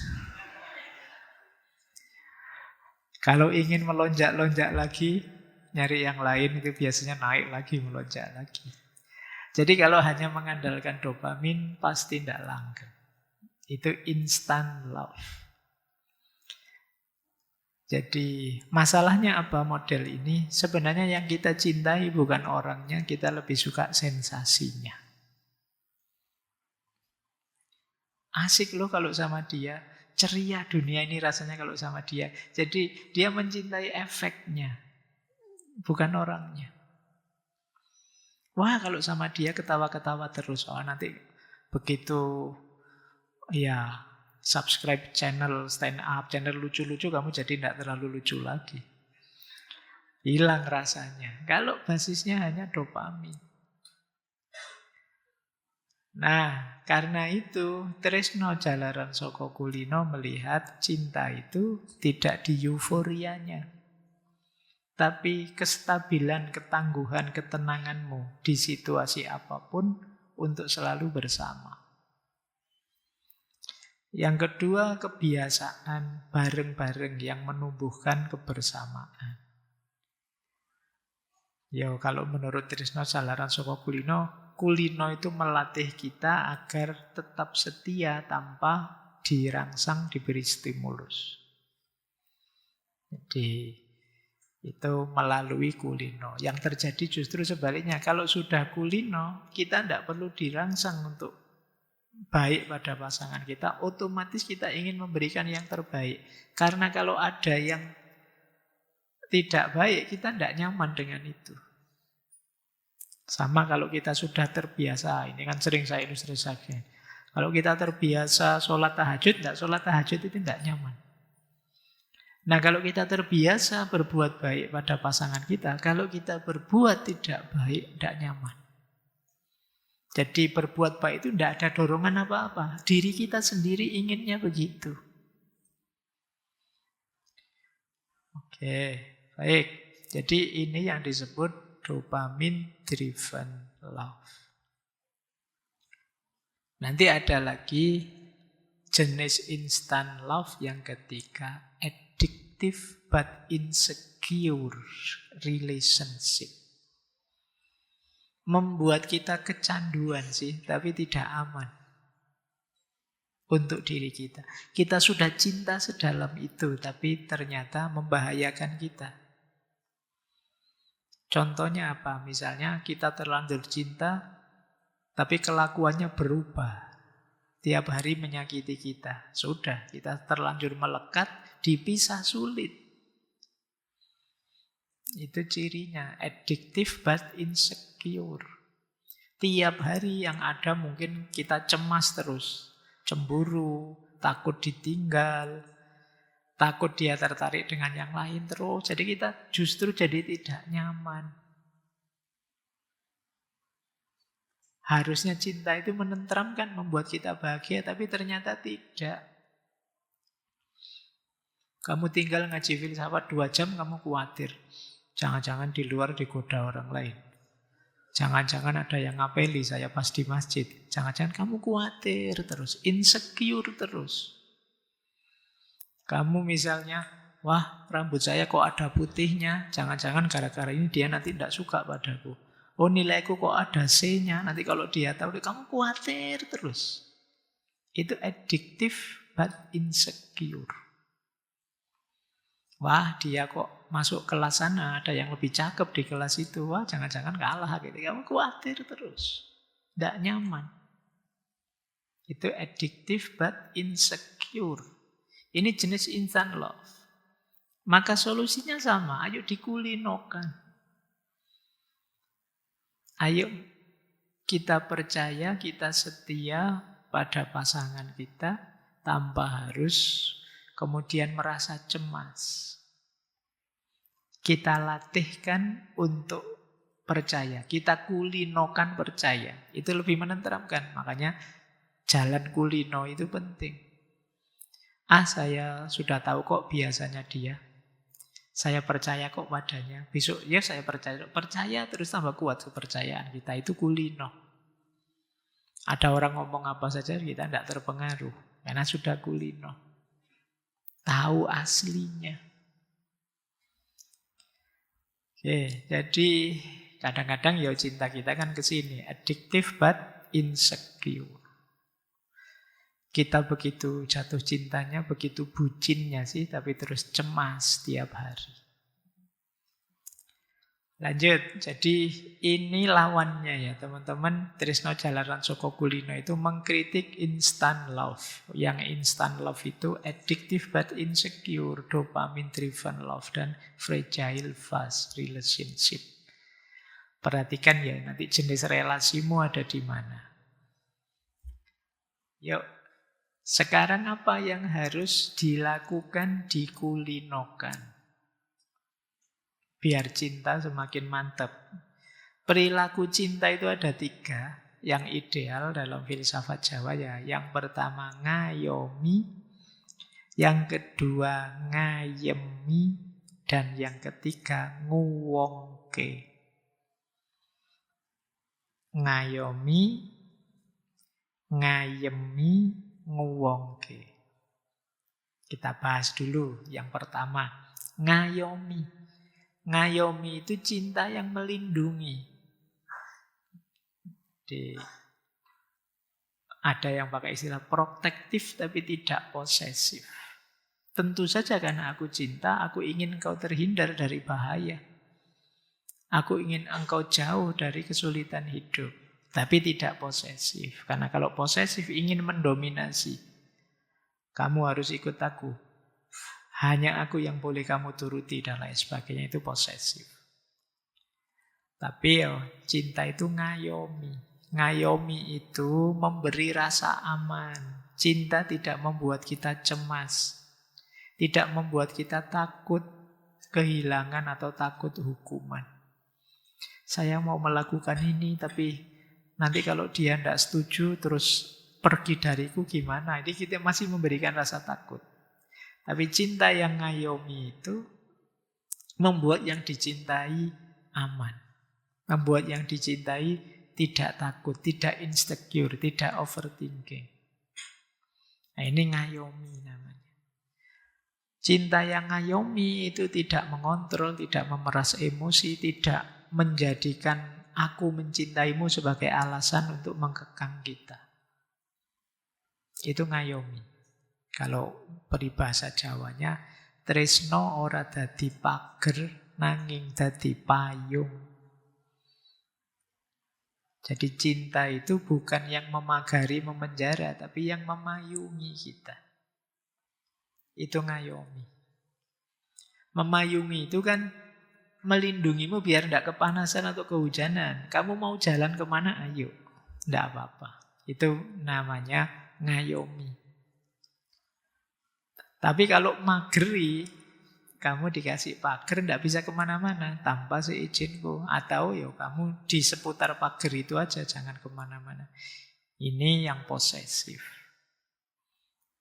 Kalau ingin melonjak-lonjak lagi, nyari yang lain itu biasanya naik lagi, melonjak lagi. Jadi kalau hanya mengandalkan dopamin, pasti tidak langgeng. Itu instant love. Jadi masalahnya apa model ini? Sebenarnya yang kita cintai bukan orangnya, kita lebih suka sensasinya. Asik loh kalau sama dia, ceria dunia ini rasanya kalau sama dia. Jadi dia mencintai efeknya, bukan orangnya. Wah kalau sama dia ketawa-ketawa terus, oh nanti begitu ya subscribe channel stand up, channel lucu-lucu, kamu jadi tidak terlalu lucu lagi. Hilang rasanya. Kalau basisnya hanya dopamin. Nah, karena itu Tresno Jalaran Soko Kulino melihat cinta itu tidak di euforianya, tapi kestabilan, ketangguhan, ketenanganmu di situasi apapun untuk selalu bersama. Yang kedua, kebiasaan bareng-bareng yang menumbuhkan kebersamaan. Ya, kalau menurut Tresno Jalaran Soko Kulino, Kulino itu melatih kita agar tetap setia tanpa dirangsang, diberi stimulus. Jadi itu melalui Kulino. Yang terjadi justru sebaliknya. Kalau sudah Kulino, kita tidak perlu dirangsang untuk baik pada pasangan kita, otomatis kita ingin memberikan yang terbaik. Karena kalau ada yang tidak baik, kita tidak nyaman dengan itu. Sama kalau kita sudah terbiasa, ini kan sering saya ilustrasikan. Kalau kita terbiasa sholat tahajud, sholat tahajud itu tidak nyaman. Nah kalau kita terbiasa berbuat baik pada pasangan kita, kalau kita berbuat tidak baik, tidak nyaman. Jadi berbuat baik itu tidak ada dorongan apa-apa. Diri kita sendiri inginnya begitu. Oke, baik. Jadi ini yang disebut dopamine driven love. Nanti ada lagi jenis instant love yang ketiga, addictive but insecure relationship. Membuat kita kecanduan sih, tapi tidak aman untuk diri kita. Kita sudah cinta sedalam itu, tapi ternyata membahayakan kita. Contohnya apa? Misalnya kita terlanjur cinta, tapi kelakuannya berubah. Tiap hari menyakiti kita. Sudah, kita terlanjur melekat, dipisah sulit. Itu cirinya, addictive but insecure. Tiap hari yang ada mungkin kita cemas terus. Cemburu, takut ditinggal, takut dia tertarik dengan yang lain terus. Jadi kita justru jadi tidak nyaman. Harusnya cinta itu menenteramkan, membuat kita bahagia, tapi ternyata tidak. Kamu tinggal ngaji filsafat 2 jam, kamu khawatir. Jangan-jangan di luar digoda orang lain. Jangan-jangan ada yang ngapeli saya pas di masjid. Jangan-jangan kamu khawatir terus, insecure terus. Kamu misalnya, wah rambut saya kok ada putihnya. Jangan-jangan gara-gara ini dia nanti tidak suka padaku. Oh nilaiku kok ada C-nya. Nanti kalau dia tahu, kamu khawatir terus. Itu addictive but insecure. Wah dia kok masuk kelas sana, ada yang lebih cakep di kelas itu. Wah jangan-jangan kalah gitu. Kamu khawatir terus. Tidak nyaman. Itu addictive but insecure. Ini jenis instant love. Maka solusinya sama. Ayo dikulinokan. Ayo kita percaya, kita setia pada pasangan kita tanpa harus kemudian merasa cemas. Kita latihkan untuk percaya. Kita kulinokan percaya. Itu lebih menenteramkan. Makanya jalan kulino itu penting. Saya sudah tahu kok biasanya dia. Saya percaya kok padanya. Besok ya saya percaya. Percaya terus tambah kuat kepercayaan kita. Itu kulino. Ada orang ngomong apa saja kita tidak terpengaruh. Karena sudah kulino. Tahu aslinya. Oke, jadi kadang-kadang ya cinta kita kan ke sini, addictive but insecure. Kita begitu jatuh cintanya, begitu bucinnya sih, tapi terus cemas tiap hari. Lanjut, jadi ini lawannya ya teman-teman. Trisno Jalaran Soko Kulino itu mengkritik instant love. Yang instant love itu addictive but insecure, dopamine driven love, dan fragile fast relationship. Perhatikan ya, nanti jenis relasimu ada di mana. Yuk, sekarang apa yang harus dilakukan, dikulinokan? Biar cinta semakin mantap. Perilaku cinta itu ada 3. Yang ideal dalam filsafat Jawa ya. Yang pertama ngayomi. Yang kedua ngayemi. Dan yang ketiga nguwongke. Ngayomi, ngayemi, nguwongke. Kita bahas dulu yang pertama. Ngayomi. Ngayomi itu cinta yang melindungi. Ada yang pakai istilah protektif tapi tidak posesif. Tentu saja karena aku cinta, aku ingin engkau terhindar dari bahaya. Aku ingin engkau jauh dari kesulitan hidup. Tapi tidak posesif. Karena kalau posesif ingin mendominasi. Kamu harus ikut aku. Hanya aku yang boleh kamu turuti dan lain sebagainya, itu posesif. Tapi cinta itu ngayomi. Ngayomi itu memberi rasa aman. Cinta tidak membuat kita cemas. Tidak membuat kita takut kehilangan atau takut hukuman. Saya mau melakukan ini tapi nanti kalau dia tidak setuju terus pergi dariku gimana? Ini kita masih memberikan rasa takut. Tapi cinta yang ngayomi itu membuat yang dicintai aman. Membuat yang dicintai tidak takut, tidak insecure, tidak overthinking. Nah ini ngayomi namanya. Cinta yang ngayomi itu tidak mengontrol, tidak memeras emosi, tidak menjadikan aku mencintaimu sebagai alasan untuk mengkekang kita. Itu ngayomi. Kalau peribahasa Jawanya, tresno ora dadi pager nanging dadi payung. Jadi cinta itu bukan yang memagari, memenjara, tapi yang memayungi kita. Itu ngayomi. Memayungi itu kan melindungimu biar tidak kepanasan atau kehujanan. Kamu mau jalan kemana, ayo. Tidak apa-apa. Itu namanya ngayomi. Tapi kalau mageri, kamu dikasih pagar, tidak bisa kemana-mana tanpa seizinku. Atau ya kamu di seputar pagar itu aja, jangan kemana-mana. Ini yang posesif.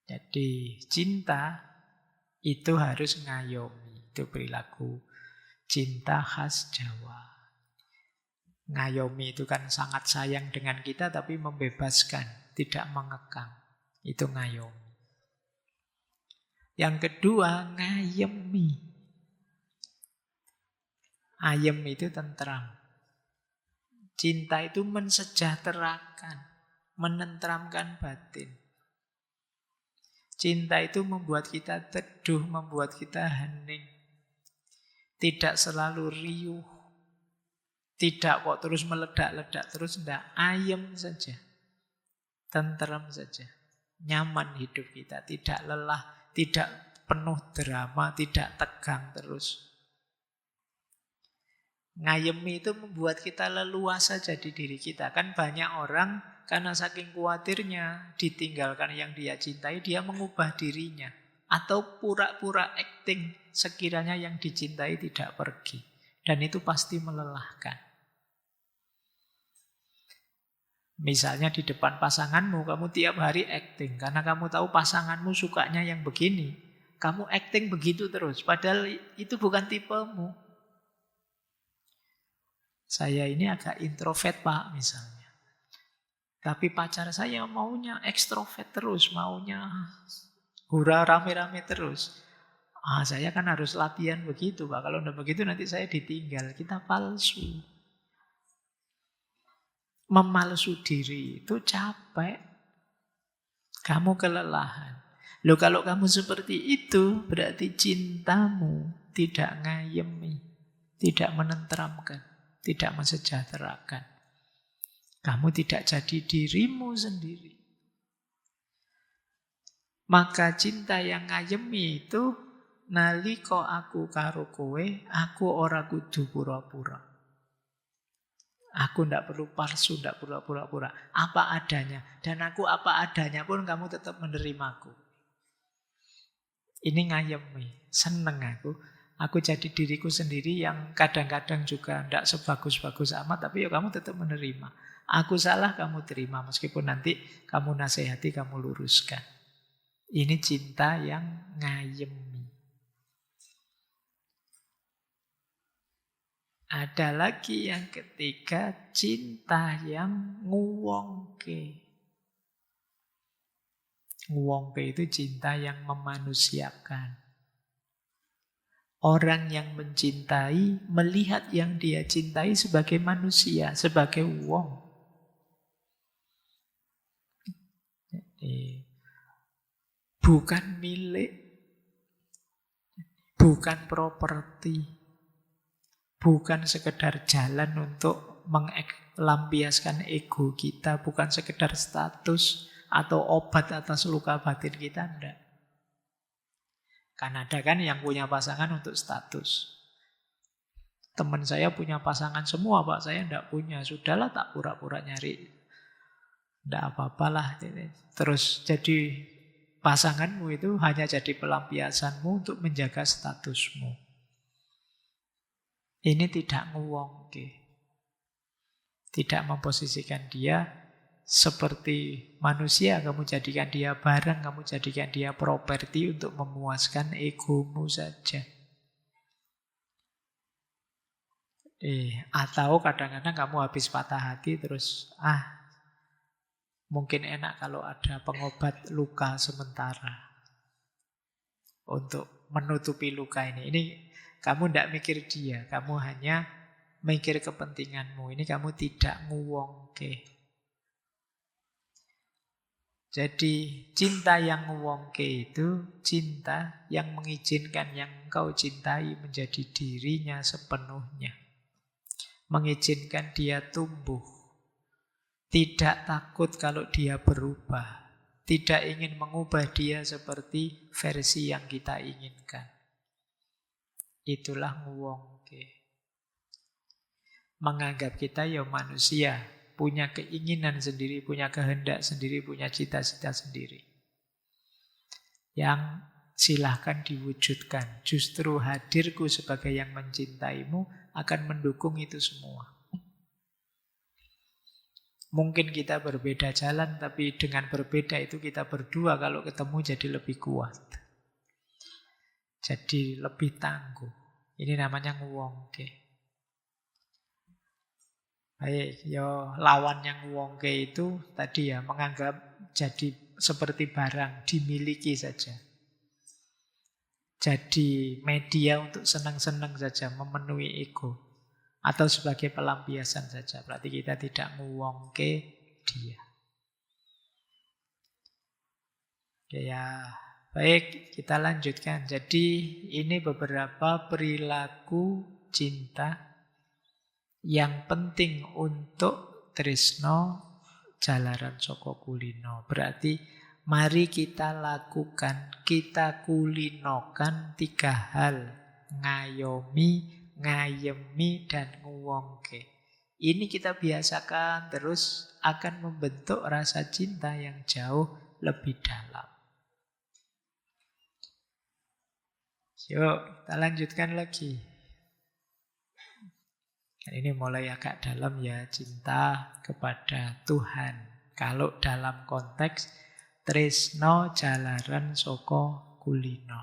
Jadi cinta itu harus ngayomi. Itu perilaku cinta khas Jawa. Ngayomi itu kan sangat sayang dengan kita tapi membebaskan, tidak mengekang. Itu ngayomi. Yang kedua, ngayemi. Ayem itu tentram. Cinta itu mensejahterakan, menenteramkan batin. Cinta itu membuat kita teduh, membuat kita hening. Tidak selalu riuh. Tidak kok terus meledak-ledak terus, tidak. Ayem saja. Tenteram saja. Nyaman hidup kita, tidak lelah, tidak penuh drama, tidak tegang terus. Ngayemi itu membuat kita leluasa jadi diri kita. Kan banyak orang karena saking khawatirnya ditinggalkan yang dia cintai, dia mengubah dirinya. Atau pura-pura acting sekiranya yang dicintai tidak pergi. Dan itu pasti melelahkan. Misalnya di depan pasanganmu, kamu tiap hari acting. Karena kamu tahu pasanganmu sukanya yang begini. Kamu acting begitu terus. Padahal itu bukan tipemu. Saya ini agak introvert, Pak, misalnya. Tapi pacar saya maunya ekstrovert terus. Maunya hura rame-rame terus. Saya kan harus latihan begitu, Pak. Kalau tidak begitu nanti saya ditinggal. Kita palsu. Memalsu diri itu capek. Kamu kelelahan. Loh, kalau kamu seperti itu, berarti cintamu tidak ngayemi, tidak menenteramkan, tidak mensejahterakan. Kamu tidak jadi dirimu sendiri. Maka cinta yang ngayemi itu, nalika aku karo kowe, aku ora kudu pura-pura. Aku tidak perlu palsu, tidak perlu pura-pura. Apa adanya. Dan aku apa adanya pun kamu tetap menerimaku. Ini ngayemi. Seneng aku. Aku jadi diriku sendiri yang kadang-kadang juga tidak sebagus-bagus amat. Tapi ya kamu tetap menerima. Aku salah, kamu terima. Meskipun nanti kamu nasihati, kamu luruskan. Ini cinta yang ngayemi. Ada lagi yang ketiga, cinta yang nguwongke. Nguwongke itu cinta yang memanusiakan. Orang yang mencintai melihat yang dia cintai sebagai manusia, sebagai wong. Jadi, bukan milik, bukan properti. Bukan sekedar jalan untuk melampiaskan ego kita. Bukan sekedar status atau obat atas luka batin kita. Enggak. Kan ada kan yang punya pasangan untuk status. Teman saya punya pasangan semua, Pak. Saya enggak punya. Sudahlah, tak pura-pura nyari. Enggak apa-apalah. Terus jadi pasanganmu itu hanya jadi pelampiasanmu untuk menjaga statusmu. Ini tidak nguwongke. Tidak memposisikan dia seperti manusia. Kamu jadikan dia barang, kamu jadikan dia properti untuk memuaskan egomu saja. Atau kadang-kadang kamu habis patah hati terus, mungkin enak kalau ada pengobat luka sementara untuk menutupi luka ini. Ini kamu tidak mikir dia, kamu hanya mikir kepentinganmu. Ini kamu tidak nguwongke. Jadi cinta yang nguwongke itu cinta yang mengizinkan yang engkau cintai menjadi dirinya sepenuhnya. Mengizinkan dia tumbuh. Tidak takut kalau dia berubah. Tidak ingin mengubah dia seperti versi yang kita inginkan. Itulah nguwongke. menganggap kita ya manusia, punya keinginan sendiri, punya kehendak sendiri, punya cita-cita sendiri. Yang silahkan diwujudkan. Justru hadirku sebagai yang mencintaimu akan mendukung itu semua. Mungkin kita berbeda jalan, tapi dengan berbeda itu kita berdua kalau ketemu jadi lebih kuat. Jadi lebih tangguh. Ini namanya nguwongke. Baik, yo lawan yang nguwongke itu tadi ya menganggap jadi seperti barang dimiliki saja. Jadi media untuk senang-senang saja, memenuhi ego. Atau sebagai pelampiasan saja. Berarti kita tidak nguwongke dia. Oke ya, baik, kita lanjutkan. Jadi ini beberapa perilaku cinta yang penting untuk tresno jalaran saka kulino. Berarti mari kita lakukan, kita kulinokan 3 hal. Ngayomi, ngayemi, dan nguwongke. Ini kita biasakan terus akan membentuk rasa cinta yang jauh lebih dalam. Yuk, kita lanjutkan lagi. Ini mulai agak dalam ya, cinta kepada Tuhan. Kalau dalam konteks tresno jalaran saka kulino.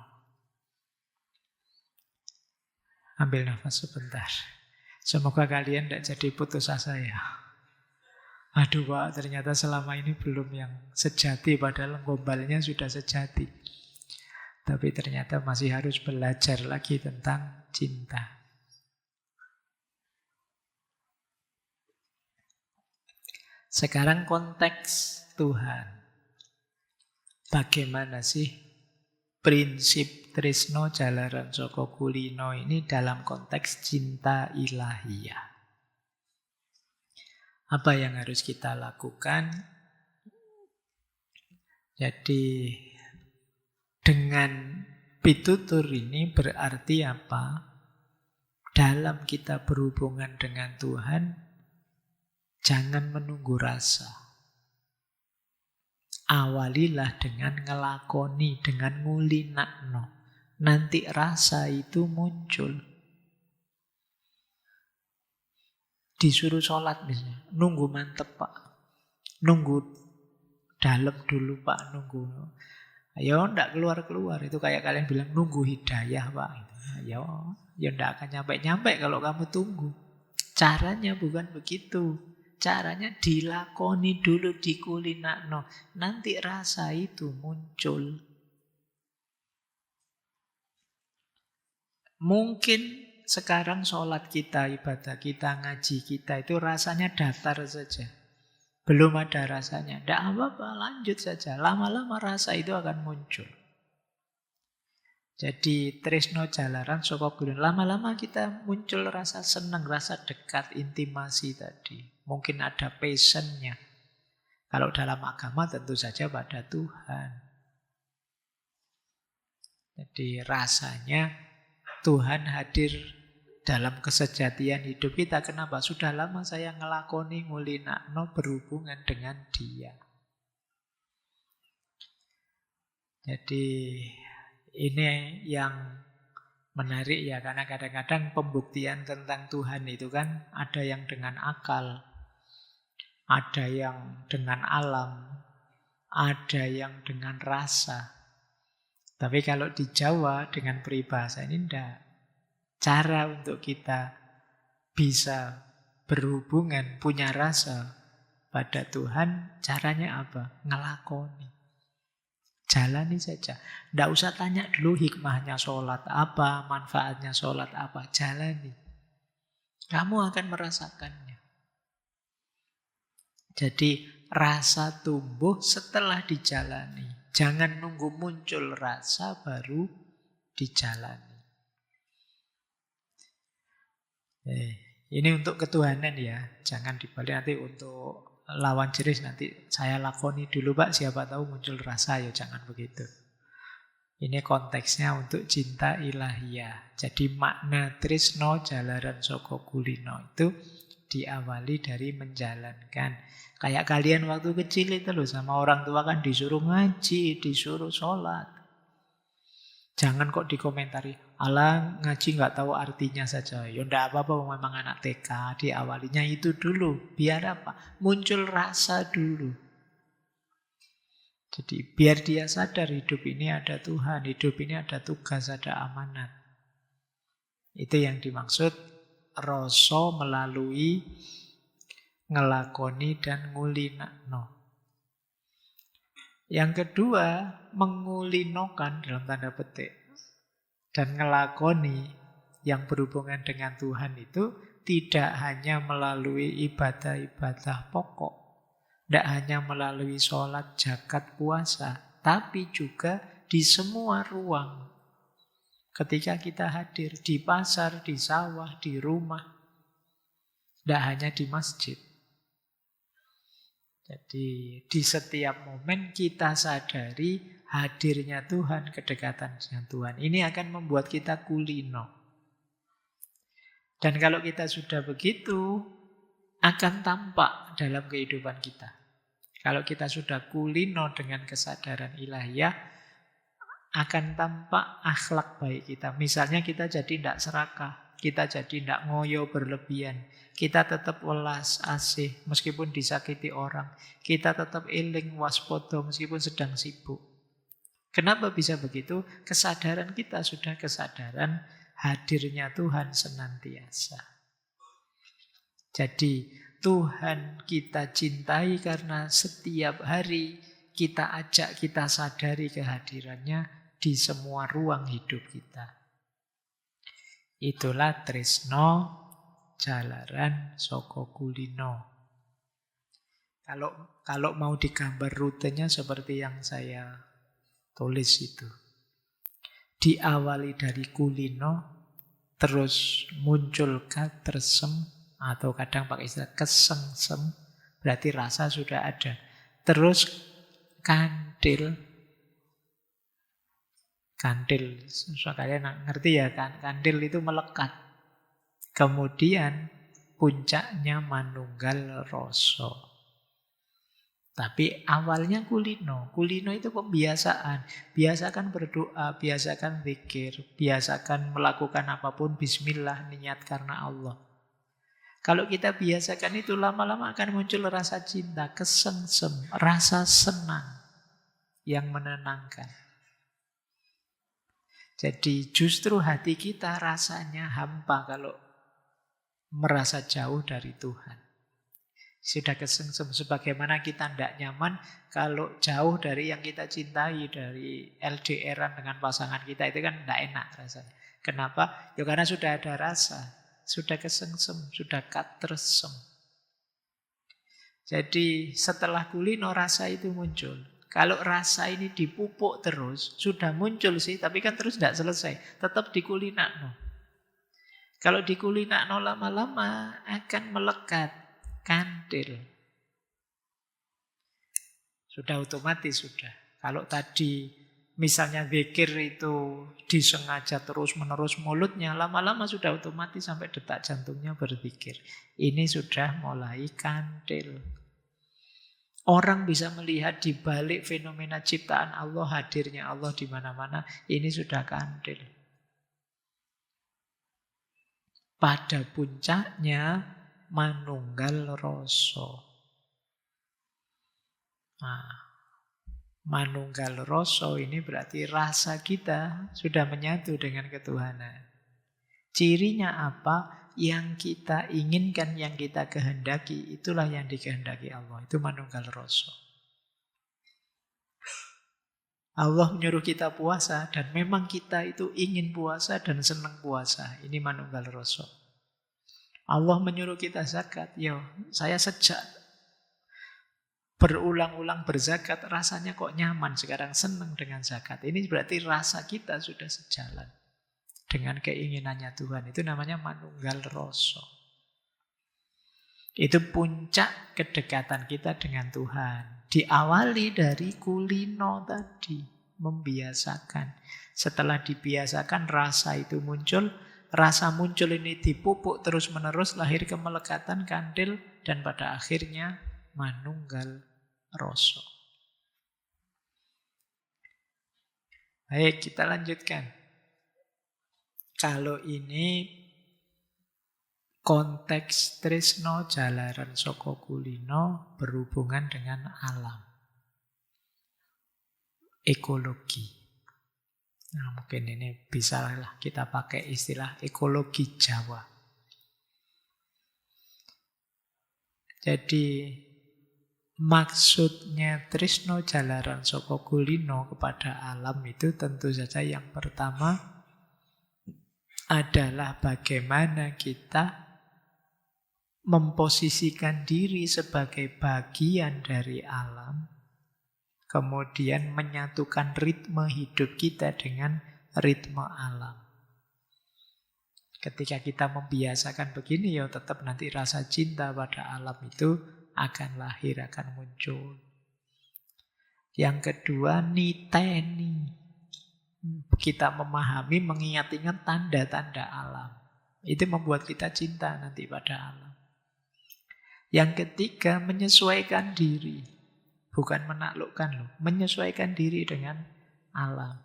Ambil nafas sebentar. Semoga kalian tidak jadi putus asa ya. Aduh Pak, ternyata selama ini belum yang sejati, padahal gombalnya sudah sejati. Tapi ternyata masih harus belajar lagi tentang cinta. Sekarang konteks Tuhan. Bagaimana sih prinsip tresno jalaran saka kulino ini dalam konteks cinta ilahiyah? Apa yang harus kita lakukan? Jadi dengan pitutur ini berarti apa? Dalam kita berhubungan dengan Tuhan, jangan menunggu rasa. Awalilah dengan ngelakoni, dengan ngulinakno. Nanti rasa itu muncul. Disuruh sholat misalnya, nunggu mantep Pak. Nunggu dalam dulu Pak, nunggu. Ayo ndak keluar-keluar. Itu kayak kalian bilang nunggu hidayah Pak. Ayo, ya ndak akan nyampe-nyampe kalau kamu tunggu. Caranya bukan begitu. Caranya dilakoni dulu, dikulinakno. Nanti rasa itu muncul. Mungkin sekarang sholat kita, ibadah kita, ngaji kita itu rasanya datar saja. Belum ada rasanya. Tidak apa-apa, lanjut saja. Lama-lama rasa itu akan muncul. Jadi tresno jalaran saka kulino. Lama-lama kita muncul rasa senang, rasa dekat, intimasi tadi. Mungkin ada passionnya. Kalau dalam agama tentu saja pada Tuhan. Jadi rasanya Tuhan hadir dalam kesejatian hidup kita. Kenapa? Sudah lama saya ngelakoni, ngulinakno berhubungan dengan Dia. Jadi ini yang menarik ya, karena kadang-kadang pembuktian tentang Tuhan itu kan ada yang dengan akal, ada yang dengan alam, ada yang dengan rasa. Tapi kalau di Jawa dengan peribahasa ini enggak. Cara untuk kita bisa berhubungan, punya rasa pada Tuhan, caranya apa? Ngelakoni. Jalani saja. Tidak usah tanya dulu hikmahnya sholat apa, manfaatnya sholat apa. Jalani. Kamu akan merasakannya. Jadi rasa tumbuh setelah dijalani. Jangan nunggu muncul rasa baru dijalani. Ini untuk ketuhanan ya. Jangan dibalik nanti untuk lawan jenis nanti saya lakoni dulu Pak, siapa tahu muncul rasa, ya jangan begitu. Ini konteksnya untuk cinta ilahiyah. Jadi makna tresno jalaran saka kulino itu Diawali dari menjalankan. Kayak kalian waktu kecil itu loh, sama orang tua kan disuruh ngaji, disuruh sholat. Jangan kok dikomentari, alah ngaji nggak tahu artinya saja. Ya ndak apa-apa, memang anak TK. Diawalinya itu dulu. Biar apa? Muncul rasa dulu. Jadi biar dia sadar hidup ini ada Tuhan, hidup ini ada tugas, ada amanat. Itu yang dimaksud rasa melalui ngelakoni dan ngulinakno. Yang kedua, mengulinokan dalam tanda petik dan ngelakoni yang berhubungan dengan Tuhan itu tidak hanya melalui ibadah-ibadah pokok, tidak hanya melalui sholat, zakat, puasa, tapi juga di semua ruang. Ketika kita hadir di pasar, di sawah, di rumah, tidak hanya di masjid. Jadi di setiap momen kita sadari hadirnya Tuhan, kedekatan dengan Tuhan. Ini akan membuat kita kulino. Dan kalau kita sudah begitu, akan tampak dalam kehidupan kita. Kalau kita sudah kulino dengan kesadaran ilahiyah, akan tampak akhlak baik kita. Misalnya kita jadi tidak serakah, kita jadi tidak ngoyo berlebihan, kita tetap welas asih meskipun disakiti orang, kita tetap eling waspada meskipun sedang sibuk. Kenapa bisa begitu? Kesadaran kita sudah kesadaran hadirnya Tuhan senantiasa. Jadi Tuhan kita cintai karena setiap hari kita ajak, kita sadari kehadirannya di semua ruang hidup kita. Itulah tresno jalaran saka kulino. Kalau mau digambar rutenya seperti yang saya tulis itu. Diawali dari kulino, terus muncul katresem, atau kadang pakai istilah kesengsem, berarti rasa sudah ada. Terus kandil, kalian ngerti ya kan? Kandil itu melekat. Kemudian puncaknya manunggal rasa. Tapi awalnya kulino. Kulino itu pembiasaan. Biasakan berdoa, biasakan zikir, biasakan melakukan apapun bismillah, niat karena Allah. Kalau kita biasakan itu, lama-lama akan muncul rasa cinta, kesengsem, rasa senang yang menenangkan. Jadi justru hati kita rasanya hampa kalau merasa jauh dari Tuhan. Sudah kesengsem, sebagaimana kita tidak nyaman kalau jauh dari yang kita cintai, dari LDR-an dengan pasangan kita, itu kan tidak enak rasanya. Kenapa? Ya karena sudah ada rasa, sudah kesengsem, sudah katresem. Jadi setelah kulino rasa itu muncul. Kalau rasa ini dipupuk terus, sudah muncul sih, tapi kan terus tidak selesai. Tetap dikulinakno. Kalau dikulinakno lama-lama akan melekat. Kandil. Sudah otomatis sudah. Kalau tadi misalnya zikir itu disengaja terus-menerus mulutnya, lama-lama sudah otomatis sampai detak jantungnya berzikir. Ini sudah mulai kandil. Orang bisa melihat di balik fenomena ciptaan Allah, hadirnya Allah di mana-mana, ini sudah kandil. Pada puncaknya manunggal rasa. Nah, manunggal rasa ini berarti rasa kita sudah menyatu dengan ketuhanan. Cirinya apa? Yang kita inginkan, yang kita kehendaki, itulah yang dikehendaki Allah. Itu manunggal rasa. Allah menyuruh kita puasa, dan memang kita itu ingin puasa dan senang puasa. Ini manunggal rasa. Allah menyuruh kita zakat. Ya, saya sejak berulang-ulang berzakat, rasanya kok nyaman, sekarang senang dengan zakat. Ini berarti rasa kita sudah sejalan dengan keinginannya Tuhan. Itu namanya manunggal rasa. Itu puncak kedekatan kita dengan Tuhan. Diawali dari kulino tadi, membiasakan. Setelah dibiasakan, rasa itu muncul, rasa muncul ini dipupuk terus-menerus, lahir kemelekatan, kandil, dan pada akhirnya manunggal rasa. Baik, kita lanjutkan. Kalau ini konteks tresno jalaran saka kulino berhubungan dengan alam. Ekologi. Nah, mungkin ini bisa lah kita pakai istilah ekologi Jawa. Jadi maksudnya tresno jalaran saka kulino kepada alam itu tentu saja yang pertama adalah bagaimana kita memposisikan diri sebagai bagian dari alam, kemudian menyatukan ritme hidup kita dengan ritme alam. Ketika kita membiasakan begini, ya tetap nanti rasa cinta pada alam itu akan lahir, akan muncul. Yang kedua, niteni. Kita memahami, mengingat-ingat tanda-tanda alam. Itu membuat kita cinta nanti pada alam. Yang ketiga, menyesuaikan diri. Bukan menaklukkan loh, menyesuaikan diri dengan alam.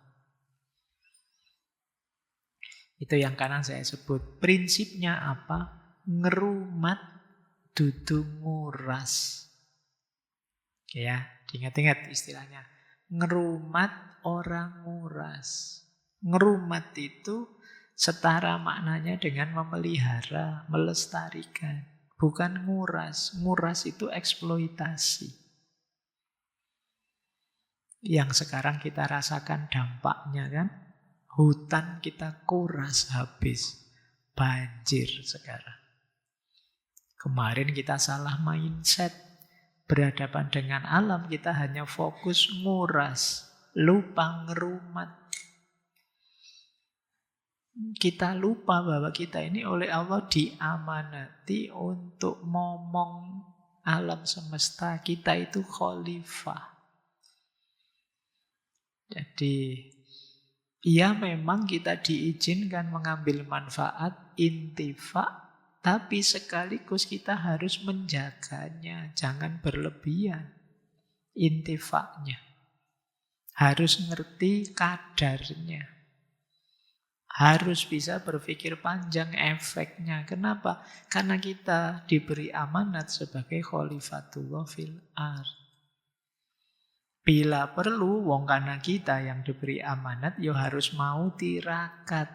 Itu yang kanan saya sebut. Prinsipnya apa? Ngerumat dudu nguras. Ya, diingat-ingat istilahnya. Ngerumat orang nguras. Ngerumat itu setara maknanya dengan memelihara, melestarikan. Bukan nguras. Nguras itu eksploitasi. Yang sekarang kita rasakan dampaknya kan. Hutan kita kuras habis. Banjir sekarang. Kemarin kita salah mindset. Berhadapan dengan alam kita hanya fokus nguras. Lupa ngerumat. Kita lupa bahwa kita ini oleh Allah diamanati untuk momong alam semesta. Kita itu khalifah. Jadi, ya memang kita diizinkan mengambil manfaat, intifa, tapi sekaligus kita harus menjaganya. Jangan berlebihan intifaknya. Harus ngerti kadarnya. Harus bisa berpikir panjang efeknya. Kenapa? Karena kita diberi amanat sebagai khalifatullah fil ardh. Bila perlu, wong kana kita yang diberi amanat, ya harus mau tirakat.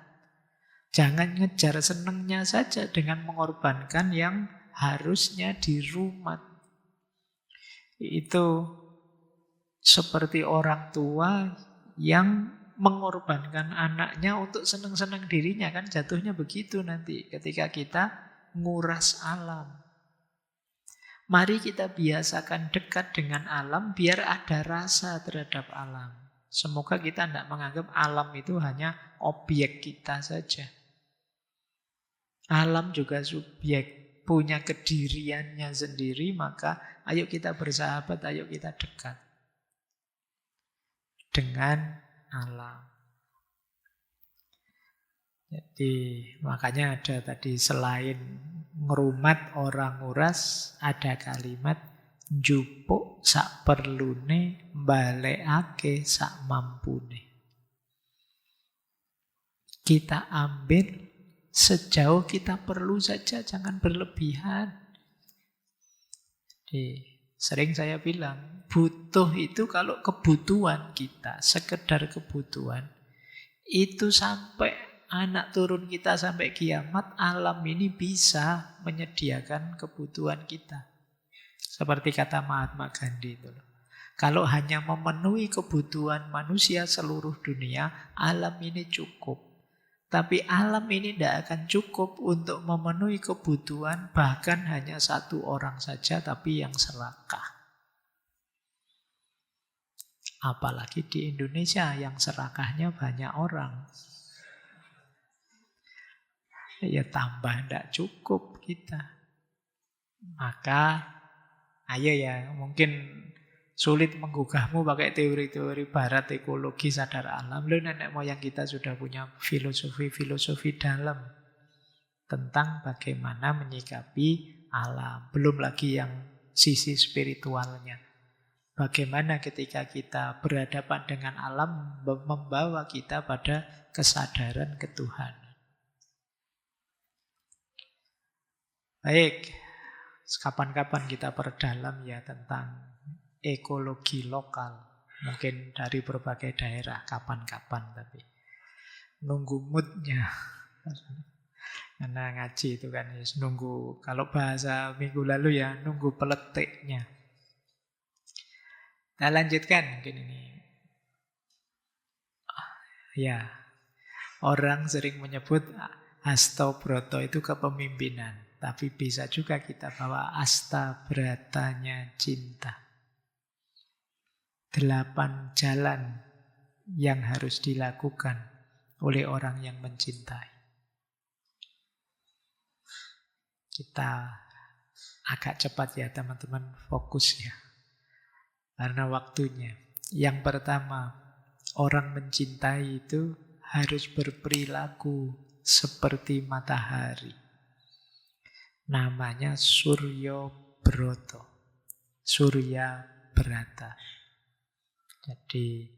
Jangan ngejar senengnya saja dengan mengorbankan yang harusnya dirumat. Itu seperti orang tua yang mengorbankan anaknya untuk senang-senang dirinya, kan jatuhnya begitu nanti ketika kita nguras alam. Mari kita biasakan dekat dengan alam biar ada rasa terhadap alam. Semoga kita tidak menganggap alam itu hanya objek kita saja. Alam juga subjek, punya kediriannya sendiri, maka ayo kita bersahabat, ayo kita dekat dengan alam. Jadi makanya ada tadi selain ngerumat orang nguras, ada kalimat njupuk sak perlune balekake sak mampune. Kita ambil sejauh kita perlu saja, jangan berlebihan. Jadi, sering saya bilang, butuh itu kalau kebutuhan kita, sekedar kebutuhan, itu sampai anak turun kita sampai kiamat, alam ini bisa menyediakan kebutuhan kita. Seperti kata Mahatma Gandhi itu. Kalau hanya memenuhi kebutuhan manusia seluruh dunia, alam ini cukup. Tapi alam ini tidak akan cukup untuk memenuhi kebutuhan bahkan hanya satu orang saja, tapi yang serakah. Apalagi di Indonesia yang serakahnya banyak orang. Ya tambah tidak cukup kita. Maka ayo ya, mungkin sulit menggugahmu pakai teori-teori barat, ekologi, sadar alam. Loh, nenek moyang kita sudah punya filosofi-filosofi dalam. tentang bagaimana menyikapi alam. Belum lagi yang sisi spiritualnya. Bagaimana ketika kita berhadapan dengan alam membawa kita pada kesadaran ketuhanan. Baik, kapan-kapan kita perdalam ya tentang ekologi lokal. Mungkin dari berbagai daerah, kapan-kapan tapi. Nunggu moodnya. Karena ngaji itu kan nunggu, kalau bahasa minggu lalu ya nunggu peletiknya. Kita lanjutkan mungkin ini. Ya, orang sering menyebut Hasta Broto itu kepemimpinan. Tapi bisa juga kita bawa Asta Bratanya cinta. 8 jalan yang harus dilakukan oleh orang yang mencintai. Kita agak cepat ya teman-teman, fokus ya. Karena waktunya. Yang pertama, orang mencintai itu harus berperilaku seperti matahari. Namanya Surya Broto. Surya Brata. Jadi,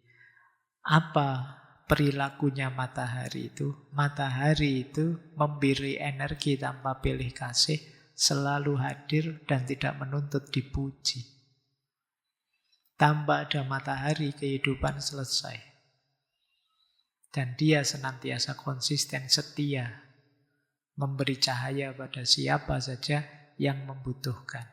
apa perilakunya matahari itu? Matahari itu memberi energi tanpa pilih kasih, selalu hadir dan tidak menuntut dipuji. Tanpa ada matahari, kehidupan selesai. Dan dia senantiasa konsisten, setia, memberi cahaya pada siapa saja yang membutuhkan.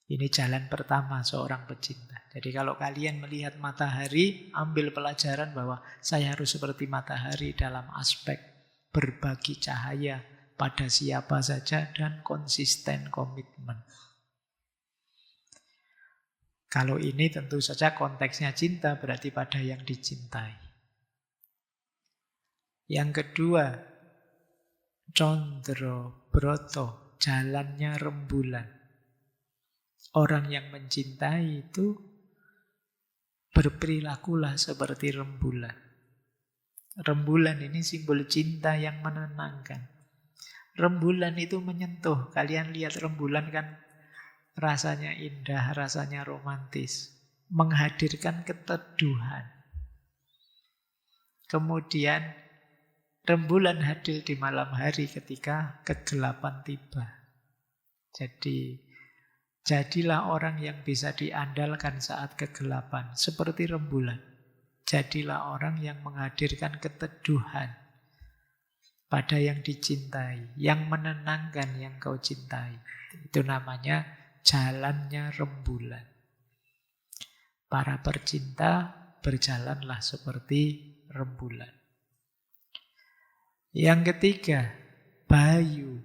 Ini jalan pertama seorang pecinta. Jadi kalau kalian melihat matahari, ambil pelajaran bahwa saya harus seperti matahari dalam aspek berbagi cahaya pada siapa saja dan konsisten komitmen. Kalau ini tentu saja konteksnya cinta, berarti pada yang dicintai. Yang kedua, Condro Broto, jalannya rembulan. Orang yang mencintai itu berperilakulah seperti rembulan. Rembulan ini simbol cinta yang menenangkan. Rembulan itu menyentuh. Kalian lihat rembulan kan rasanya indah, rasanya romantis. Menghadirkan keteduhan. Kemudian rembulan hadir di malam hari ketika kegelapan tiba. Jadi, jadilah orang yang bisa diandalkan saat kegelapan, seperti rembulan. Jadilah orang yang menghadirkan keteduhan pada yang dicintai, yang menenangkan yang kau cintai. Itu namanya jalannya rembulan. Para percinta berjalanlah seperti rembulan. Yang ketiga, Bayu,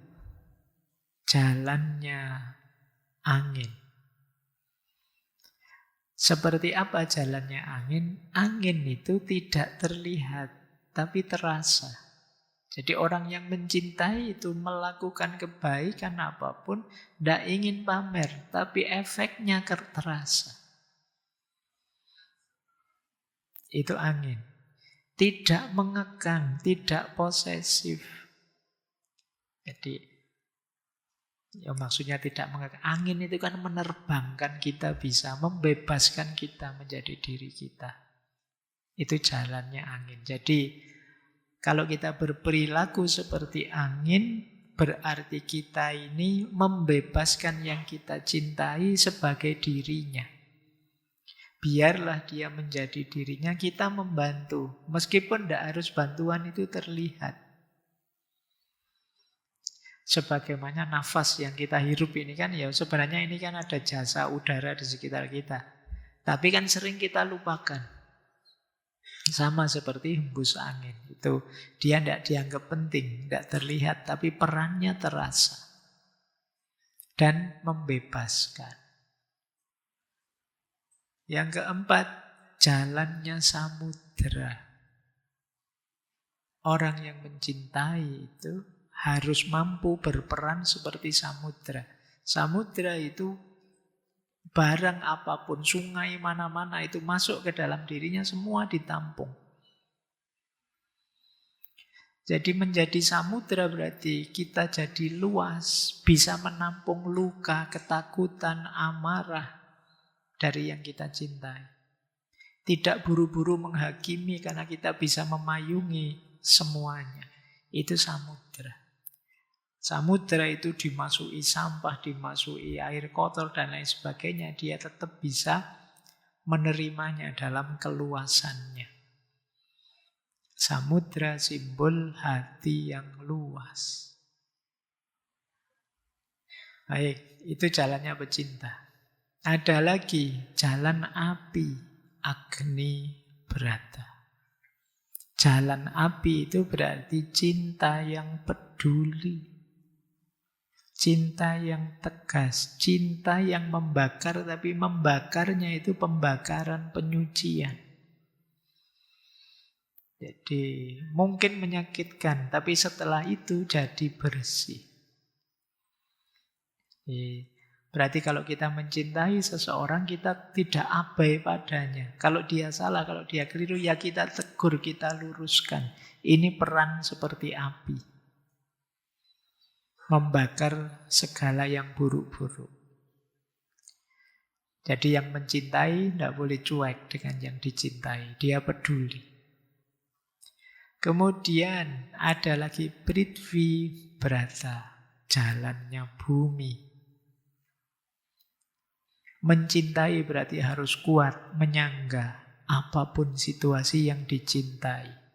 jalannya angin. Seperti apa jalannya angin? Angin itu tidak terlihat, tapi terasa. Jadi orang yang mencintai itu melakukan kebaikan apapun, tidak ingin pamer, tapi efeknya terasa. Itu angin. Tidak mengekang, tidak posesif. Jadi, ya maksudnya tidak mengekang. Angin itu kan menerbangkan kita bisa, membebaskan kita menjadi diri kita. Itu jalannya angin. Jadi, kalau kita berperilaku seperti angin, berarti kita ini membebaskan yang kita cintai sebagai dirinya. Biarlah dia menjadi dirinya, kita membantu. Meskipun tidak harus bantuan itu terlihat. Sebagaimana nafas yang kita hirup ini kan, ya sebenarnya ini kan ada jasa udara di sekitar kita. Tapi kan sering kita lupakan. Sama seperti hembus angin. Itu dia tidak dianggap penting, tidak terlihat, tapi perannya terasa. Dan membebaskan. Yang keempat, jalannya samudera. Orang yang mencintai itu harus mampu berperan seperti samudera. Samudera itu barang apapun, sungai mana-mana itu masuk ke dalam dirinya, semua ditampung. Jadi menjadi samudra berarti kita jadi luas, bisa menampung luka, ketakutan, amarah dari yang kita cintai. Tidak buru-buru menghakimi karena kita bisa memayungi semuanya. Itu samudra. Samudra itu dimasuki sampah, dimasuki air kotor dan lain sebagainya. Dia tetap bisa menerimanya dalam keluasannya. Samudra simbol hati yang luas. Baik, itu jalannya pecinta. Ada lagi jalan api, Agni Brata. Jalan api itu berarti cinta yang peduli. Cinta yang tegas, cinta yang membakar, tapi membakarnya itu pembakaran penyucian. Jadi mungkin menyakitkan, tapi setelah itu jadi bersih. Berarti kalau kita mencintai seseorang, kita tidak abai padanya. Kalau dia salah, kalau dia keliru, ya kita tegur, kita luruskan. Ini peran seperti api. Membakar segala yang buruk-buruk. Jadi yang mencintai tidak boleh cuek dengan yang dicintai. Dia peduli. Kemudian ada lagi Prithvi Brata, jalannya bumi. Mencintai berarti harus kuat, menyangga apapun situasi yang dicintai.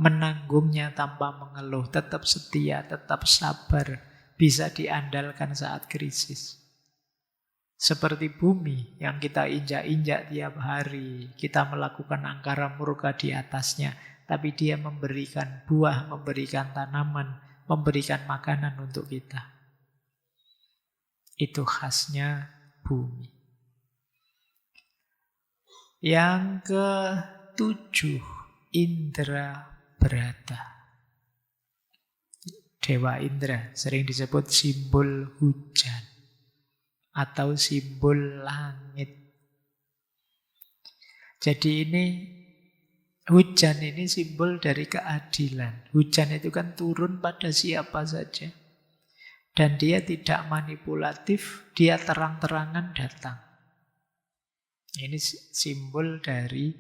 Menanggungnya tanpa mengeluh, tetap setia, tetap sabar, bisa diandalkan saat krisis. Seperti bumi yang kita injak-injak tiap hari, kita melakukan angkara murka di atasnya, tapi dia memberikan buah, memberikan tanaman, memberikan makanan untuk kita. Itu khasnya bumi. Yang ketujuh, Indra Brata. Dewa Indra sering disebut simbol hujan atau simbol langit. Jadi ini hujan ini simbol dari keadilan. Hujan itu kan turun pada siapa saja. Dan dia tidak manipulatif, dia terang-terangan datang. Ini simbol dari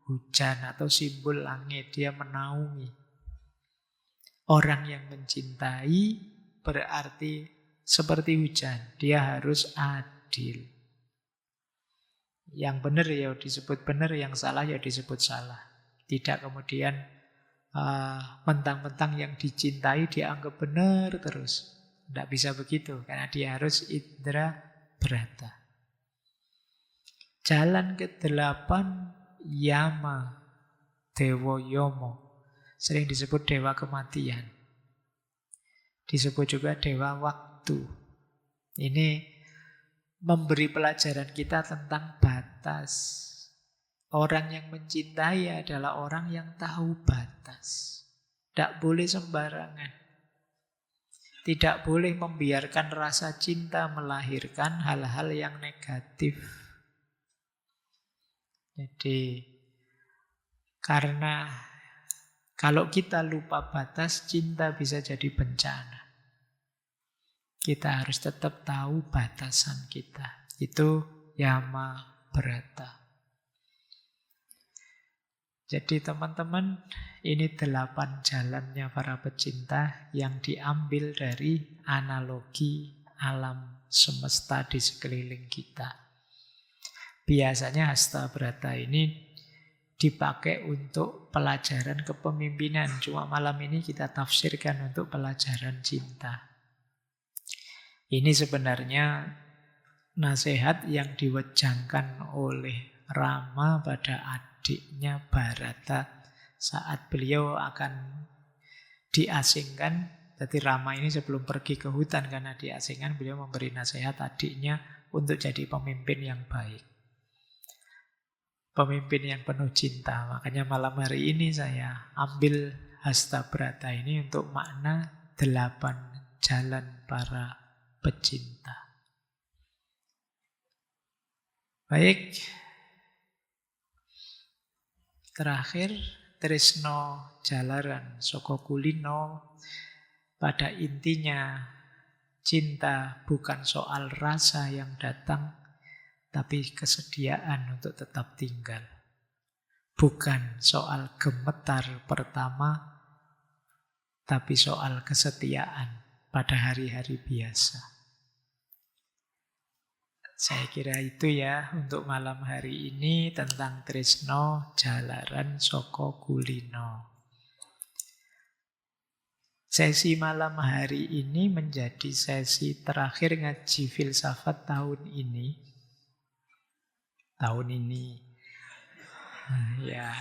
hujan atau simbol langit, dia menaungi. Orang yang mencintai berarti seperti hujan, dia harus adil. Yang benar ya disebut benar, yang salah ya disebut salah. Tidak kemudian mentang-mentang yang dicintai dianggap benar terus. Tidak bisa begitu, karena dia harus Indra Brata. Jalan ke-8, Yama, Dewa Yomo. Sering disebut dewa kematian. Disebut juga dewa waktu. Ini memberi pelajaran kita tentang batas. Orang yang mencintai adalah orang yang tahu batas. Tidak boleh sembarangan. Tidak boleh membiarkan rasa cinta melahirkan hal-hal yang negatif. Jadi, karena kalau kita lupa batas, cinta bisa jadi bencana. Kita harus tetap tahu batasan kita. Itu Yama Brata. Jadi teman-teman, ini 8 jalannya para pecinta yang diambil dari analogi alam semesta di sekeliling kita. Biasanya Hasta Brata ini dipakai untuk pelajaran kepemimpinan. Cuma malam ini kita tafsirkan untuk pelajaran cinta. Ini sebenarnya nasihat yang diwejangkan oleh Rama pada adiknya Bharata saat beliau akan diasingkan. Jadi Rama ini sebelum pergi ke hutan karena diasingkan, beliau memberi nasihat adiknya untuk jadi pemimpin yang baik. Pemimpin yang penuh cinta. Makanya malam hari ini saya ambil Hasta Brata ini untuk makna 8 jalan para pecinta. Baik. Terakhir, tresno jalaran saka kulino. Pada intinya cinta bukan soal rasa yang datang, tapi kesediaan untuk tetap tinggal. Bukan soal gemetar pertama, tapi soal kesetiaan pada hari-hari biasa. Saya kira itu ya untuk malam hari ini tentang tresno jalaran saka kulino. Sesi malam hari ini menjadi sesi terakhir ngaji filsafat tahun ini. Ya,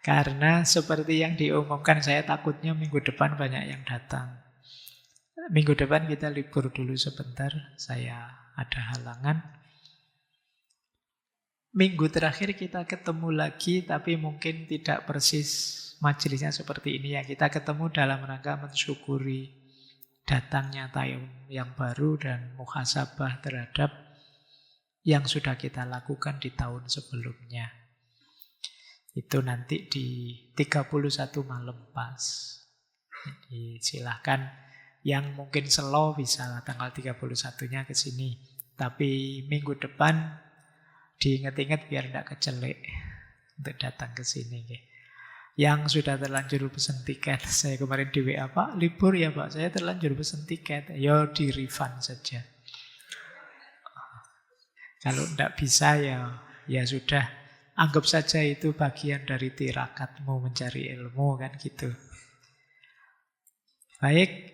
karena seperti yang diumumkan, saya takutnya minggu depan banyak yang datang. Minggu depan kita libur dulu sebentar, saya ada halangan. Minggu terakhir kita ketemu lagi, tapi mungkin tidak persis majelisnya seperti ini ya. Kita ketemu dalam rangka mensyukuri datangnya tahun yang baru dan muhasabah terhadap yang sudah kita lakukan di tahun sebelumnya. Itu nanti di 31 malam pas. Jadi silahkan yang mungkin slow bisa tanggal 31-nya ke sini. Tapi minggu depan diingat-ingat biar tidak kecelek untuk datang ke sini. Yang sudah terlanjur pesen tiket, saya kemarin di WA, Pak, libur ya Pak, saya terlanjur pesen tiket. Ya di refund saja. Kalau tidak bisa ya sudah, anggap saja itu bagian dari tirakatmu mencari ilmu kan gitu. Baik,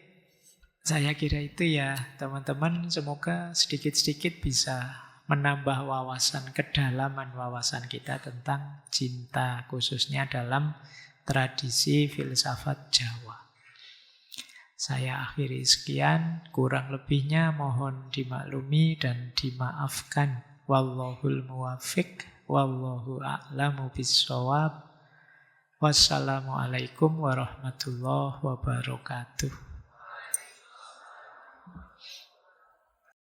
saya kira itu ya teman-teman, semoga sedikit-sedikit bisa menambah wawasan, kedalaman wawasan kita tentang cinta, khususnya dalam tradisi filsafat Jawa. Saya akhiri sekian, kurang lebihnya mohon dimaklumi dan dimaafkan. Wallahul muwaffiq, wallahu a'lamu bissawab. Wassalamualaikum warahmatullahi wabarakatuh.